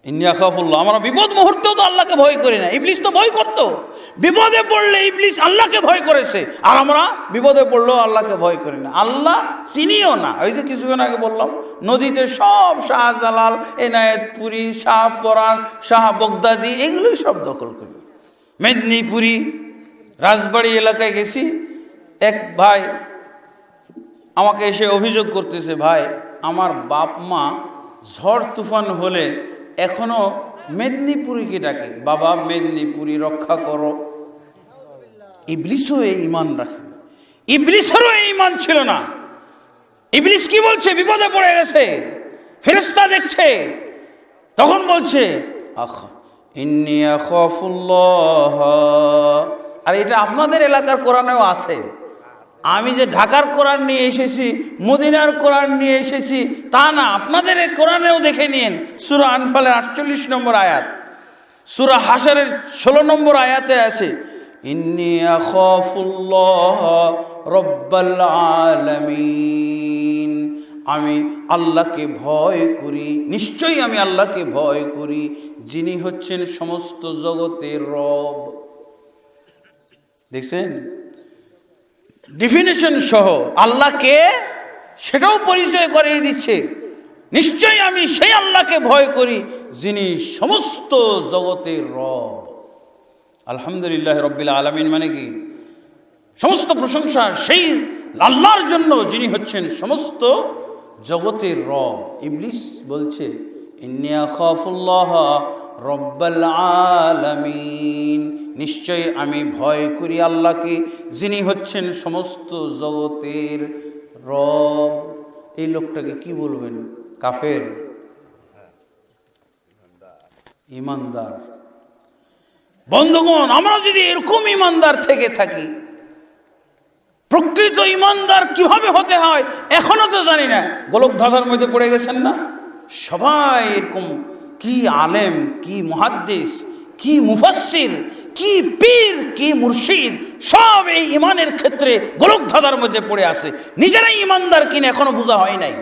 ইন্নী আখাফুল্লাহ, আমরা বিপদ মুহূর্তেও তো আল্লাহকে ভয় করি না। ইবলিস তো ভয় করতো, বিপদে পড়লে ইবলিস আল্লাহকে ভয় করেছে, আর আমরা বিপদে পড়লেও আল্লাহকে ভয় করি না, আল্লাহ চিনিও না। ওই যে কিছুক্ষণ আগে বললাম, নদীতে সব শাহজালাল, এনায়েতপুরি, শাহপরান, শাহ বগদাদি, এগুলোই সব দখল করি। মেদিনীপুরি, রাজবাড়ি এলাকায় গেছি, এক ভাই আমাকে এসে অভিযোগ করতেছে, ভাই আমার বাপ মা ঝড় তুফান হলে এখনো মেদিনীপুরীকে ডাকে, বাবা মেদিনীপুরি রক্ষা করো। ইবলিসও এই ঈমান রাখে, ইবলিসেরও এই ঈমান ছিল না। ইবলিস কি বলছে? বিপদে পড়ে গেছে, ফেরেশতা দেখছে, তখন বলছে ইন্নী আখাফুল্লাহ। আর এটা আপনাদের এলাকার কোরআনেও আছে। আমি যে ঢাকার কোরআন নিয়ে এসেছি, মদিনার কোরআন নিয়ে এসেছি তা না, আপনাদের এই কোরআনেও দেখে নিন। সূরা আনফালের 48 নম্বর আয়াত, সূরা হাশরের 16 নম্বর আয়াতে আছে, ইন্নী আখাফুল্লাহ রাব্বাল আলামিন, আমি আল্লাহকে ভয় করি, নিশ্চয়ই আমি আল্লাহকে ভয় করি, যিনি হচ্ছেন সমস্ত জগতের রব। দেখছেন ডেফিনেশন সহ আল্লাহকে সেটাও পরিচয় করিয়ে দিচ্ছে, নিশ্চয়ই আমি সেই আল্লাহকে ভয় করি যিনি সমস্ত জগতের রব। আলহামদুলিল্লাহ রাব্বিল আলামিন মানে কি? সমস্ত প্রশংসা সেই আল্লাহর জন্য যিনি হচ্ছেন সমস্ত জগতের রব। ইবলিস বলছে ইন্নী আখাফুল্লাহ রাব্বাল আলামিন, নিশ্চয় আমি ভয় করি আল্লাহকে যিনি হচ্ছেন সমস্ত জগতের রব। এই লোকটাকে কি বলবেন? কাফের? ইমানদার? বন্ধুগণ, আমরা যদি এরকম ইমানদার থেকে থাকি, প্রকৃত ইমানদার কিভাবে হতে হয় এখনো তো জানি না, গোলক ধাঁধার মধ্যে পড়ে গেছেন না সবাই। এরকম কি আলেম, কি মুহাদ্দিস, কি মুফাসসির, কি পীর, কি মুর্শিদ, সব এই ইমানের ক্ষেত্রে গোলক ধাঁধার মধ্যে পড়ে আছে। নিজেরাই ইমানদার কিনা এখনো বোঝা হয় নাই,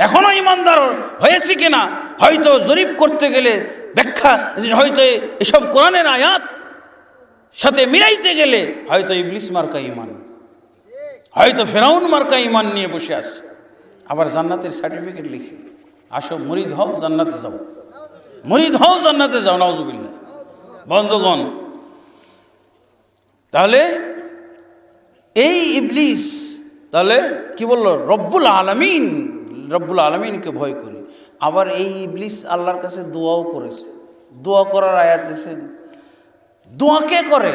এখনো ইমানদার হয়েছে কিনা হয়তো জরিপ করতে গেলে, ব্যাখ্যা হয়তো এসব কোরআনের আয়াত সাথে মিলাইতে গেলে হয়তো ইবলিস মার্কা ইমান, হয়তো ফেরাউন মার্কা ইমান নিয়ে বসে আছে। আবার জান্নাতের সার্টিফিকেট লিখে আসো, মুরিদ হও জান্নাতে যাও, মুরিদ হও জান্নাতে যাও, নাউজুবিল্লাহ। বন্ধুগণ, তাহলে এই ইবলিস তাহলে কি বললো? রব্বুল আলামিন, রব্বুল আলামিনকে ভয় করি। আবার এই ইবলিস আল্লাহর কাছে দোয়াও করেছে। দোয়া করার আয়াত দিয়েছেন। দোয়া কে করে?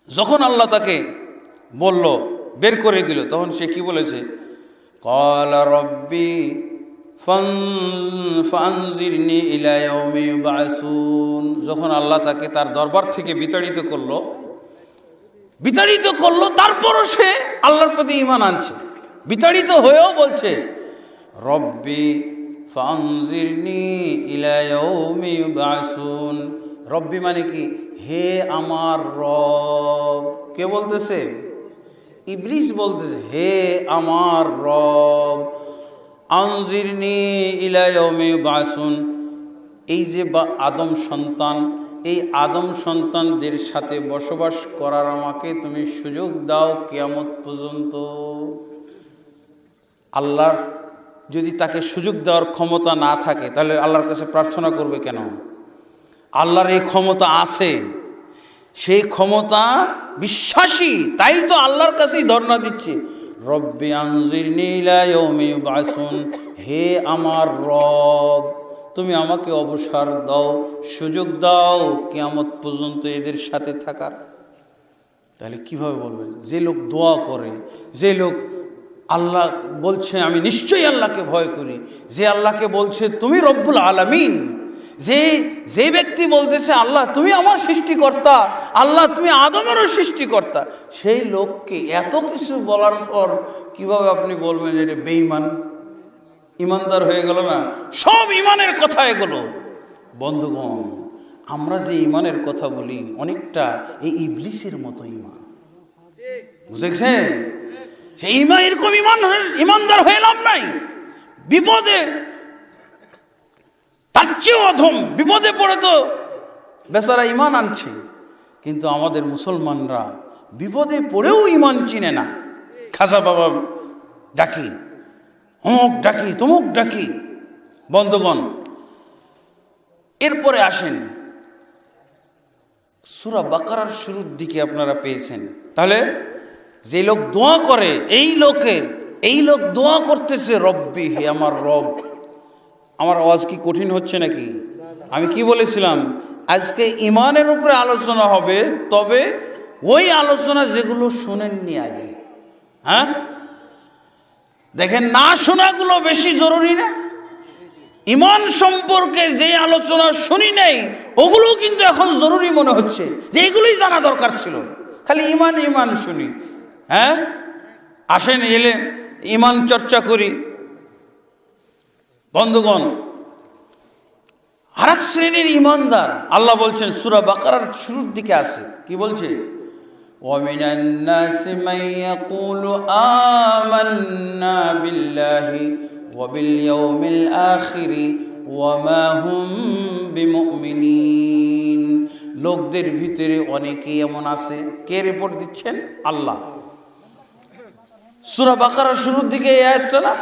যখন আল্লাহ তাকে বলল, বের করে দিল, তখন সে কি বলেছে? ক্বালা রব্বি ফানজিরনি ইলা ইয়াউমি ইউবআসুন। যখন আল্লাহ তাকে তার দরবার থেকে বিতাড়িত করলো, তারপরও সে আল্লাহর প্রতি ঈমান আনছে। বিতাড়িত হয়েও বলছে রব্বি ফানজিরনি ইলা ইয়াউমি ইউবআসুন। রব্বি মানে কি? হে আমার রব। কে বলতেছে? ইবলিস বলতেছে হে আমার রব, আনজিরনি ইলা ইয়াউমি ইউবআসুন। এই যে আদম সন্তান, এই আদম সন্তানদের সাথে বসবাস করার আমাকে তুমি সুযোগ দাও কিয়ামত পর্যন্ত। আল্লাহর যদি তাকে সুযোগ দেওয়ার ক্ষমতা না থাকে তাহলে আল্লাহর কাছে প্রার্থনা করবে কেন? আল্লাহর এই ক্ষমতা আছে, সেই ক্ষমতা বিশ্বাসী, তাই তো আল্লাহর কাছেই ধর্ণা দিচ্ছে, রব্বি আনজিরনি ইলা ইয়াউমি ইউবআসুন। হে আমার রব, তুমি আমাকে অবসর দাও, সুযোগ দাও কিয়ামত পর্যন্ত এদের সাথে থাকার। তাহলে কিভাবে বলবেন? যে লোক দোয়া করে, যে লোক আল্লাহ বলছে আমি নিশ্চয়ই আল্লাহকে ভয় করি, যে আল্লাহকে বলছে তুমি রব্বুল আলামিন, যে ব্যক্তি বলতেছে আল্লাহ তুমি আমার সৃষ্টিকর্তা, আল্লাহ তুমি আদমেরও সৃষ্টিকর্তা, সেই লোককে এত কিছু বলার পর কিভাবে আপনি বলবেন যে এটা বেঈমান? ইমানদার হয়ে গেল না? সব ইমানের কথা এগুলো। বন্ধুগণ, আমরা যে ইমানের কথা বলি অনেকটা এই ইবলিসের মতো ইমান, বুঝেছেন? সেই ইমান, এরকম ইমানদার হয়ে লাভ নাই। বিপদে তার চেয়েও অধম, বিপদে পড়ে তো বেচারা ইমান আনছে, কিন্তু আমাদের মুসলমানরা বিপদে পড়েও ইমান চিনে না। খাজা বাবা ডাকি, অমুক ডাকি, তমুক ডাকি। বন্ধুগণ, এরপরে আসেন সূরা বাকারার শুরুর দিকে আপনারা পেয়েছেন। তাহলে যে লোক দোয়া করে, এই লোক দোয়া করতেছে রব্বি, হে আমার রব। আমার আওয়াজ কি কঠিন হচ্ছে নাকি? আমি কি বলেছিলাম? আজকে ইমানের উপরে আলোচনা হবে, তবে ওই আলোচনা যেগুলো শুনেননি আগে। হ্যাঁ, দেখেন, না শোনাগুলো বেশি জরুরি না? ইমান সম্পর্কে যে আলোচনা শুনি নাই ওগুলো কিন্তু এখন জরুরি মনে হচ্ছে, যে এগুলোই জানা দরকার ছিল। খালি ইমান ইমান শুনি। হ্যাঁ, আসেন এলে ইমান চর্চা করি। বন্ধুগণ, আর এক শ্রেণীর ইমানদার আল্লাহ বলছেন সূরা বাকারার শুরুর দিকে আছে, কি বলছে? وَمِنَ النَّاسِ مَن يَقُولُ آمَنَّا بِاللَّهِ وَبِالْيَوْمِ الْآخِرِ وَمَا هُمْ بِمُؤْمِنِينَ। লোকদের ভিতরে অনেকেই এমন আছে, কে রিপোর্ট দিচ্ছেন? আল্লাহ। সূরা বাকারার শুরুর দিকে এই আয়াতটা না,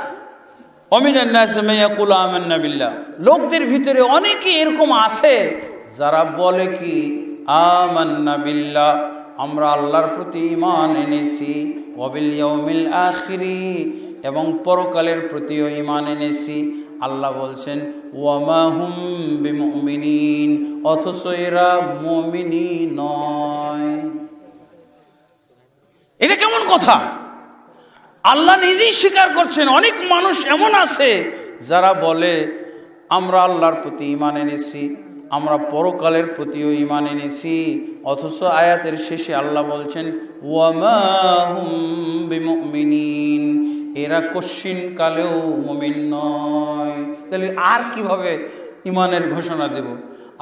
وَمِنَ النَّاسِ مَن يَقُولُ آمَنَّا بِاللَّهِ। লোকদের ভিতরে অনেকে এরকম আছে যারা বলে কি আমান্না বিল্লাহ, আমরা আল্লাহর প্রতি ঈমান এনেছি, ওয়াবিল ইয়াউমিল আখিরি, এবং পরকালের প্রতিও ঈমান এনেছি। আল্লাহ বলছেন ওয়ামা হুম বিমুমিনিন, অথচ এরা মুমিনই নয়। এটা কেমন কথা? আল্লাহ নিজেই স্বীকার করছেন অনেক মানুষ এমন আছে যারা বলে আমরা আল্লাহর প্রতি ঈমান এনেছি, আমরা পরকালের প্রতিও ঈমান এনেছি, অথচ আয়াতের শেষে আল্লাহ বলছেন ওয়ামা হুম বিমুমিনিন, এরা কশ্চিন কালেও মুমিন নয়। তাহলে আর কিভাবে ঈমানের ঘোষণা দেব?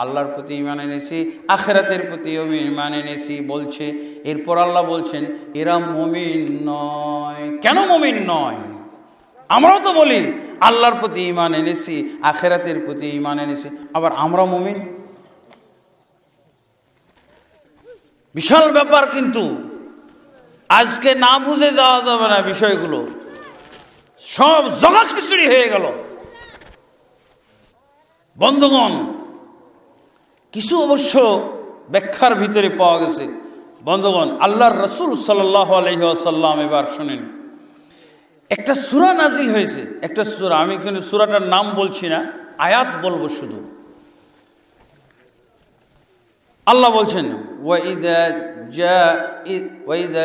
আল্লাহর প্রতি ঈমান এনেছি, আখিরাতের প্রতিও ঈমান এনেছি বলছে, এরপর আল্লাহ বলছেন এরা মুমিন নয়। কেন মুমিন নয়? আমরাও তো বলি আল্লাহর প্রতি ঈমান এনেছি, আখিরাতের প্রতি ঈমান এনেছি, আবার আমরা মুমিন? বিশাল ব্যাপার। কিন্তু আজকে না বুঝে যাওয়া যাবে না, বিষয়গুলো সব জগা খিচুড়ি হয়ে গেল। বন্ধুগণ, কিছু অবশ্য ব্যাখ্যার ভিতরে পাওয়া গেছে। বন্ধুগণ, আল্লাহর রাসূল সাল্লাল্লাহু আলাইহি ওয়াসাল্লাম, এবার শুনেন, একটা সূরা নাজিল হয়েছে, একটা সূরা, আমি কিন্তু সূরাটার নাম বলছি না, আয়াত বলবো শুধু। আল্লাহ বলছেন وَإِذَا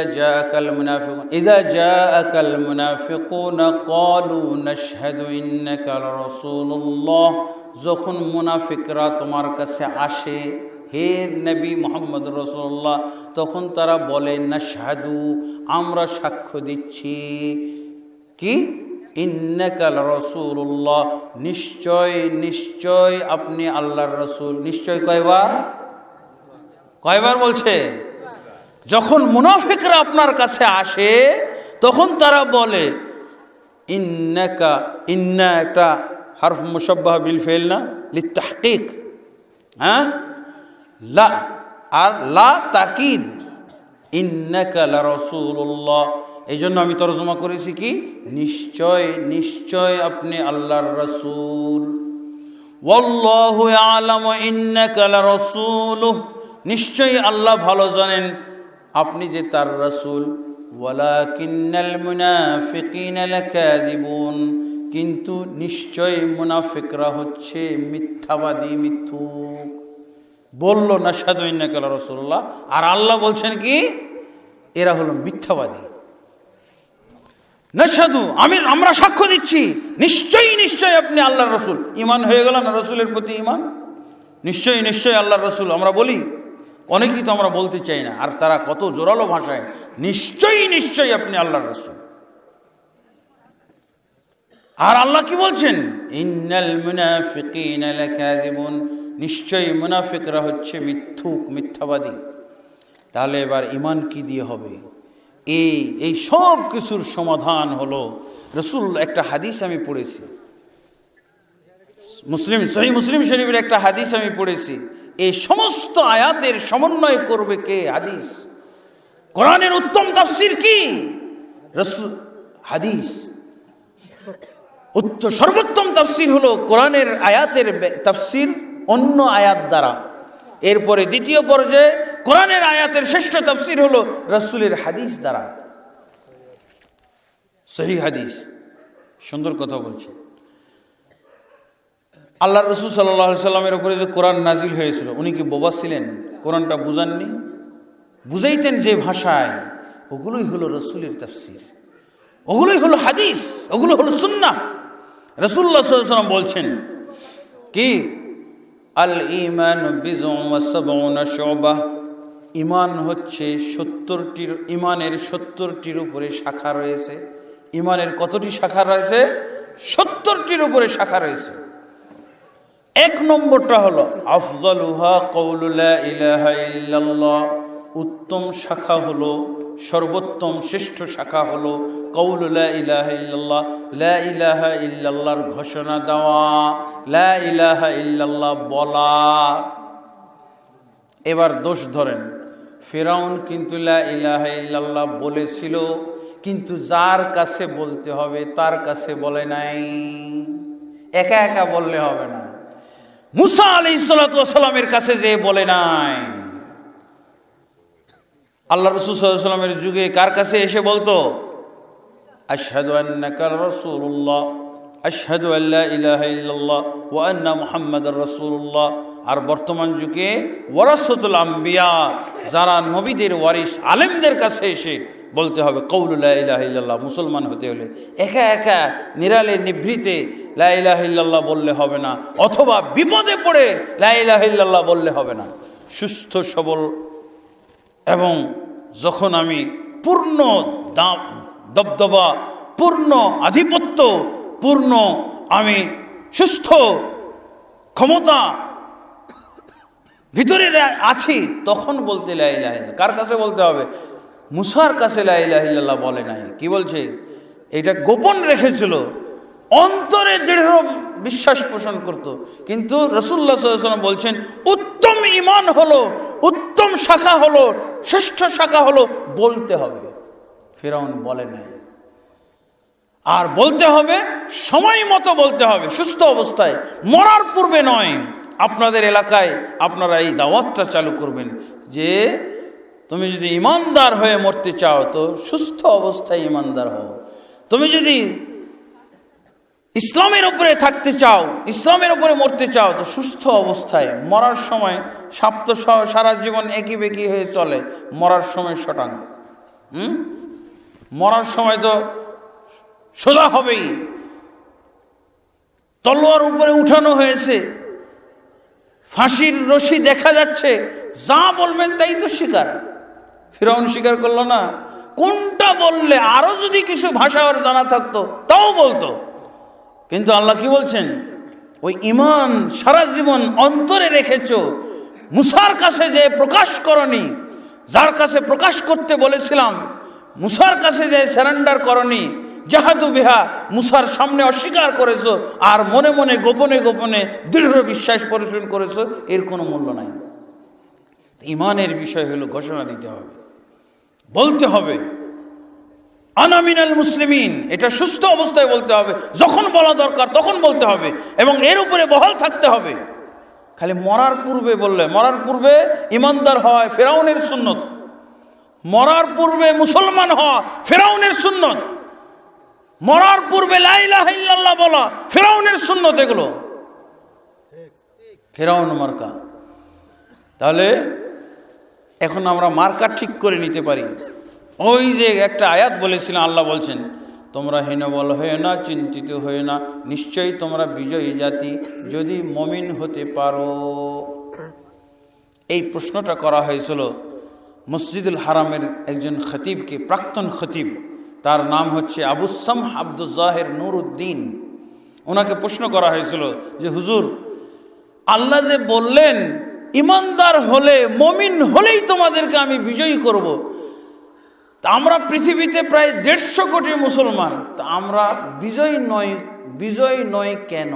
جَاءَكَ الْمُنَافِقُونَ قَالُوا نَشْهَدُ إِنَّكَ لَرَسُولُ اللَّهِ। যখন মুনাফিকরা তোমার কাছে আসে, হে নবী মুহাম্মদ রাসূলুল্লাহ, তখন তারা বলে নাশহাদু, আমরা সাক্ষ্য দিচ্ছি, কি ইন্নাকা লারাসূলুল্লাহ, নিশ্চয় নিশ্চয় আপনি আল্লাহর রাসূল। নিশ্চয় কয়বার? কয়বার বলছে? যখন মুনাফিকরা আপনার কাছে আসে তখন তারা বলে ইন্নাকা, ইন্না একটা হারফ মুশাব্বাহ বিল ফাইল না, লিতাহকিক, হ্যাঁ, লা আর লা তাকিদ, ইন্নাকা লারাসূলুল্লাহ। এই জন্য আমি তরজমা করেছি কি নিশ্চয় নিশ্চয় আপনি আল্লাহর রাসূল। ওয়াল্লাহু ইয়ালামু ইন্নাকা লারাসূলুহু, নিশ্চয়ই আল্লাহ ভালো জানেন আপনি যে তার রাসূল। ওয়ালাকিন্নাল মুনাফিকিনা লাকাযিবুন, কিন্তু নিশ্চয় মুনাফিকরা হচ্ছে মিথ্যাবাদী, মিথ্যুক। বলল নাশহাদু ইন্নাকা লারাসূলুল্লাহ, আর আল্লাহ বলছেন কি এরা হলো মিথ্যাবাদী। নাশহাদু, আমরা সাক্ষ্য দিচ্ছি নিশ্চয়ই নিশ্চয় আপনি আল্লাহর রাসূল। ঈমান হয়ে গেল না রাসূলের প্রতি ঈমান? নিশ্চয়ই নিশ্চয় আল্লাহর রাসূল আমরা বলি, অনেকেই তো আমরা বলতে চাই না, আর তারা কত জোরালো ভাষায় নিশ্চয়ই নিশ্চয়ই আপনি আল্লাহর রাসূল। আর আল্লাহ কি বলছেন? ইন্নাল মুনাফিকিনা লাকাযিবুন, নিশ্চয়ই মুনাফিকরা হচ্ছে মিথ্যুক, মিথ্যাবাদী। তাহলে এবার ঈমান কি দিয়ে হবে? এই সব কিছুর সমাধান হলো রাসূল। একটা হাদিস আমি পড়েছি, সহিহ মুসলিম শরীফের একটা হাদিস আমি পড়েছি। এই সমস্ত আয়াতের সমন্বয় করবে কে? হাদিস। কোরআনের উত্তম তাফসীর কি? রাসূল। হাদিস সর্বোত্তম তাফসীর হলো কোরআনের আয়াতের তাফসীর অন্য আয়াত দ্বারা। এরপরে দ্বিতীয় পর্যায়ে কোরআনের আয়াতের শ্রেষ্ঠ তাফসীর হলো রাসূলের হাদিস দ্বারা, সহিহ হাদিস। সুন্দর কথা বলছে। আল্লাহ রাসূল সাল্লাল্লাহু আলাইহি সাল্লামের উপরে যে কোরআন নাজিল হয়েছিল, উনি কি বোবা ছিলেন? কোরআনটা বুঝাননি? বুঝাইতেন যে ভাষায়, ওগুলোই হলো রাসূলের তাফসীর, ওগুলোই হলো হাদিস, ওগুলো হলো সুন্নাহ। রাসূলুল্লাহ সাল্লাল্লাহু আলাইহি ওয়াসাল্লাম বলছেন কি আল ঈমান বিযুন ওয়া সাবউনা শুবা, ঈমান হচ্ছে 70টির, ঈমানের 70টির উপরে শাখা রয়েছে। ঈমানের কতটি শাখা রয়েছে? 70টির উপরে শাখা রয়েছে। এক নম্বরটা হলো আফজালুহা কাউলু লা ইলাহা ইল্লাল্লাহ, উত্তম শাখা হলো, সর্বোত্তম শ্রেষ্ঠ শাখা হলো কাউলু লা ইলাহা ইল্লাল্লাহ, লা ইলাহা ইল্লাল্লাহর ঘোষণা দেওয়া, লা ইলাহা ইল্লাল্লাহ বলা। এবার দোষ ধরেন, ফিরাউন কিন্তু লা ইলাহা ইল্লাল্লাহ বলেছিল, কিন্তু যার কাছে বলতে হবে তার কাছে বলে নাই। একা একা বললে হবে না, মুসা আলাইহিস সালাতু ওয়াস সালামের কাছে যে বলে নাই। আল্লাহ রাসূল সাল্লাল্লাহু আলাইহি ওয়াসাল্লামের যুগে কার কাছে এসে বলতো? আশহাদু আন্নাকা রাসূলুল্লাহ, আশহাদু আল্লা ইলাহা ইল্লাল্লাহ ওয়া আন্না মুহাম্মাদার রাসূলুল্লাহ। আর বর্তমান যুগে ওয়ারাসাতুল আম্বিয়া, যারা নবীদের ওয়ারিস আলেমদের কাছে এসে বলতে হবে কাউলু লা ইলাহা ইল্লাল্লাহ। মুসলমান হতে হলে একা একা নিরালে নিভৃতে লা ইলাহা ইল্লাল্লাহ বললে হবে না, অথবা বিপদে পড়ে লা ইলাহা ইল্লাল্লাহ বললে হবে না। সুস্থ সবল এবং যখন আমি পূর্ণ দবদবা, পূর্ণ আধিপত্য, পূর্ণ আমি সুস্থ ক্ষমতা ভিতরে আছি, তখন বলতে লা ইলাহা ইল্লাল্লাহ। কার কাছে বলতে হবে? মুসার কাছে লা ইলাহা ইল্লাল্লাহ বলে নাই। কি বলছে? এটা গোপন রেখেছিল, অন্তরে দৃঢ় বিশ্বাস পোষণ করত। কিন্তু রাসূলুল্লাহ সাল্লাল্লাহু আলাইহি ওয়াসাল্লাম বলছেন উত্তম ঈমান হলো, উত্তম শাখা হলো, শ্রেষ্ঠ শাখা হলো বলতে হবে। ফিরাউন বলে নাই। আর বলতে হবে সময় মতো বলতে হবে, সুস্থ অবস্থায়, মরার পূর্বে নয়। আপনাদের এলাকায় আপনারা এই দাওয়াতটা চালু করবেন যে তুমি যদি ইমানদার হয়ে মরতে চাও তো সুস্থ অবস্থায় ইমানদার হও। তুমি যদি ইসলামের উপরে থাকতে চাও, ইসলামের উপরে মরতে চাও তো সুস্থ অবস্থায়। মরার সময় সাপ তো সারা জীবন একই বেঁকি হয়ে চলে, মরার সময় শটাং। মরার সময় তো সোজা হবেই। তলোয়ার উপরে উঠানো হয়েছে, ফাঁসির রশি দেখা যাচ্ছে, যা বলবেন তাই তো স্বীকার। ফিরাউন স্বীকার করলো না? কোনটা বললে আরো যদি কিছু ভাষা ওর জানা থাকতো তাও বলতো। কিন্তু আল্লাহ কি বলছেন? ওই ঈমান সারা জীবন অন্তরে রেখেছ, মুসার কাছে যে প্রকাশ করনি, যার কাছে প্রকাশ করতে বলেছিলাম মুসার কাছে যে সারেন্ডার করনি, জাহাদু বিহা, মুসার সামনে অস্বীকার করেছো, আর মনে মনে গোপনে গোপনে দৃঢ় বিশ্বাস পোষণ করেছো, এর কোনো মূল্য নাই। ঈমানের বিষয় হলো ঘোষণা দিতে হবে, বলতে হবে আনা মিনাল মুসলিমিন। এটা সুস্থ অবস্থায় বলতে হবে, যখন বলা দরকার তখন বলতে হবে, এবং এর উপরে বহাল থাকতে হবে। খালি মরার পূর্বে বললে, মরার পূর্বে ইমানদার হয় ফিরাউনের সুন্নত, মরার পূর্বে মুসলমান হওয়া ফিরাউনের সুন্নত, মরার পূর্বে লা ইলাহা ইল্লাল্লাহ বলা ফিরাউনের সুন্নত। এগুলো ফিরাউন মার্কা। তাহলে এখন আমরা মার্কা ঠিক করে নিতে পারি। ওই যে একটা আয়াত বলেছিলাম, আল্লাহ বলছেন তোমরা হীনবল হয়ে না, চিন্তিত হয়ে না, নিশ্চয়ই তোমরা বিজয়ী জাতি যদি মুমিন হতে পারো। এই প্রশ্নটা করা হয়েছিল মসজিদুল হারামের একজন খতিবকে, প্রাক্তন খতিব, তার নাম হচ্ছে আবু সামহ আব্দুল জাহির নুরউদ্দিন। ওনাকে প্রশ্ন করা হয়েছিল যে হুজুর, আল্লাহ যে বললেন ইমানদার হলে, মুমিন হলেই তোমাদেরকে আমি বিজয়ী করব, তা আমরা পৃথিবীতে প্রায় 150 কোটি মুসলমান, তা আমরা বিজয় নয় কেন?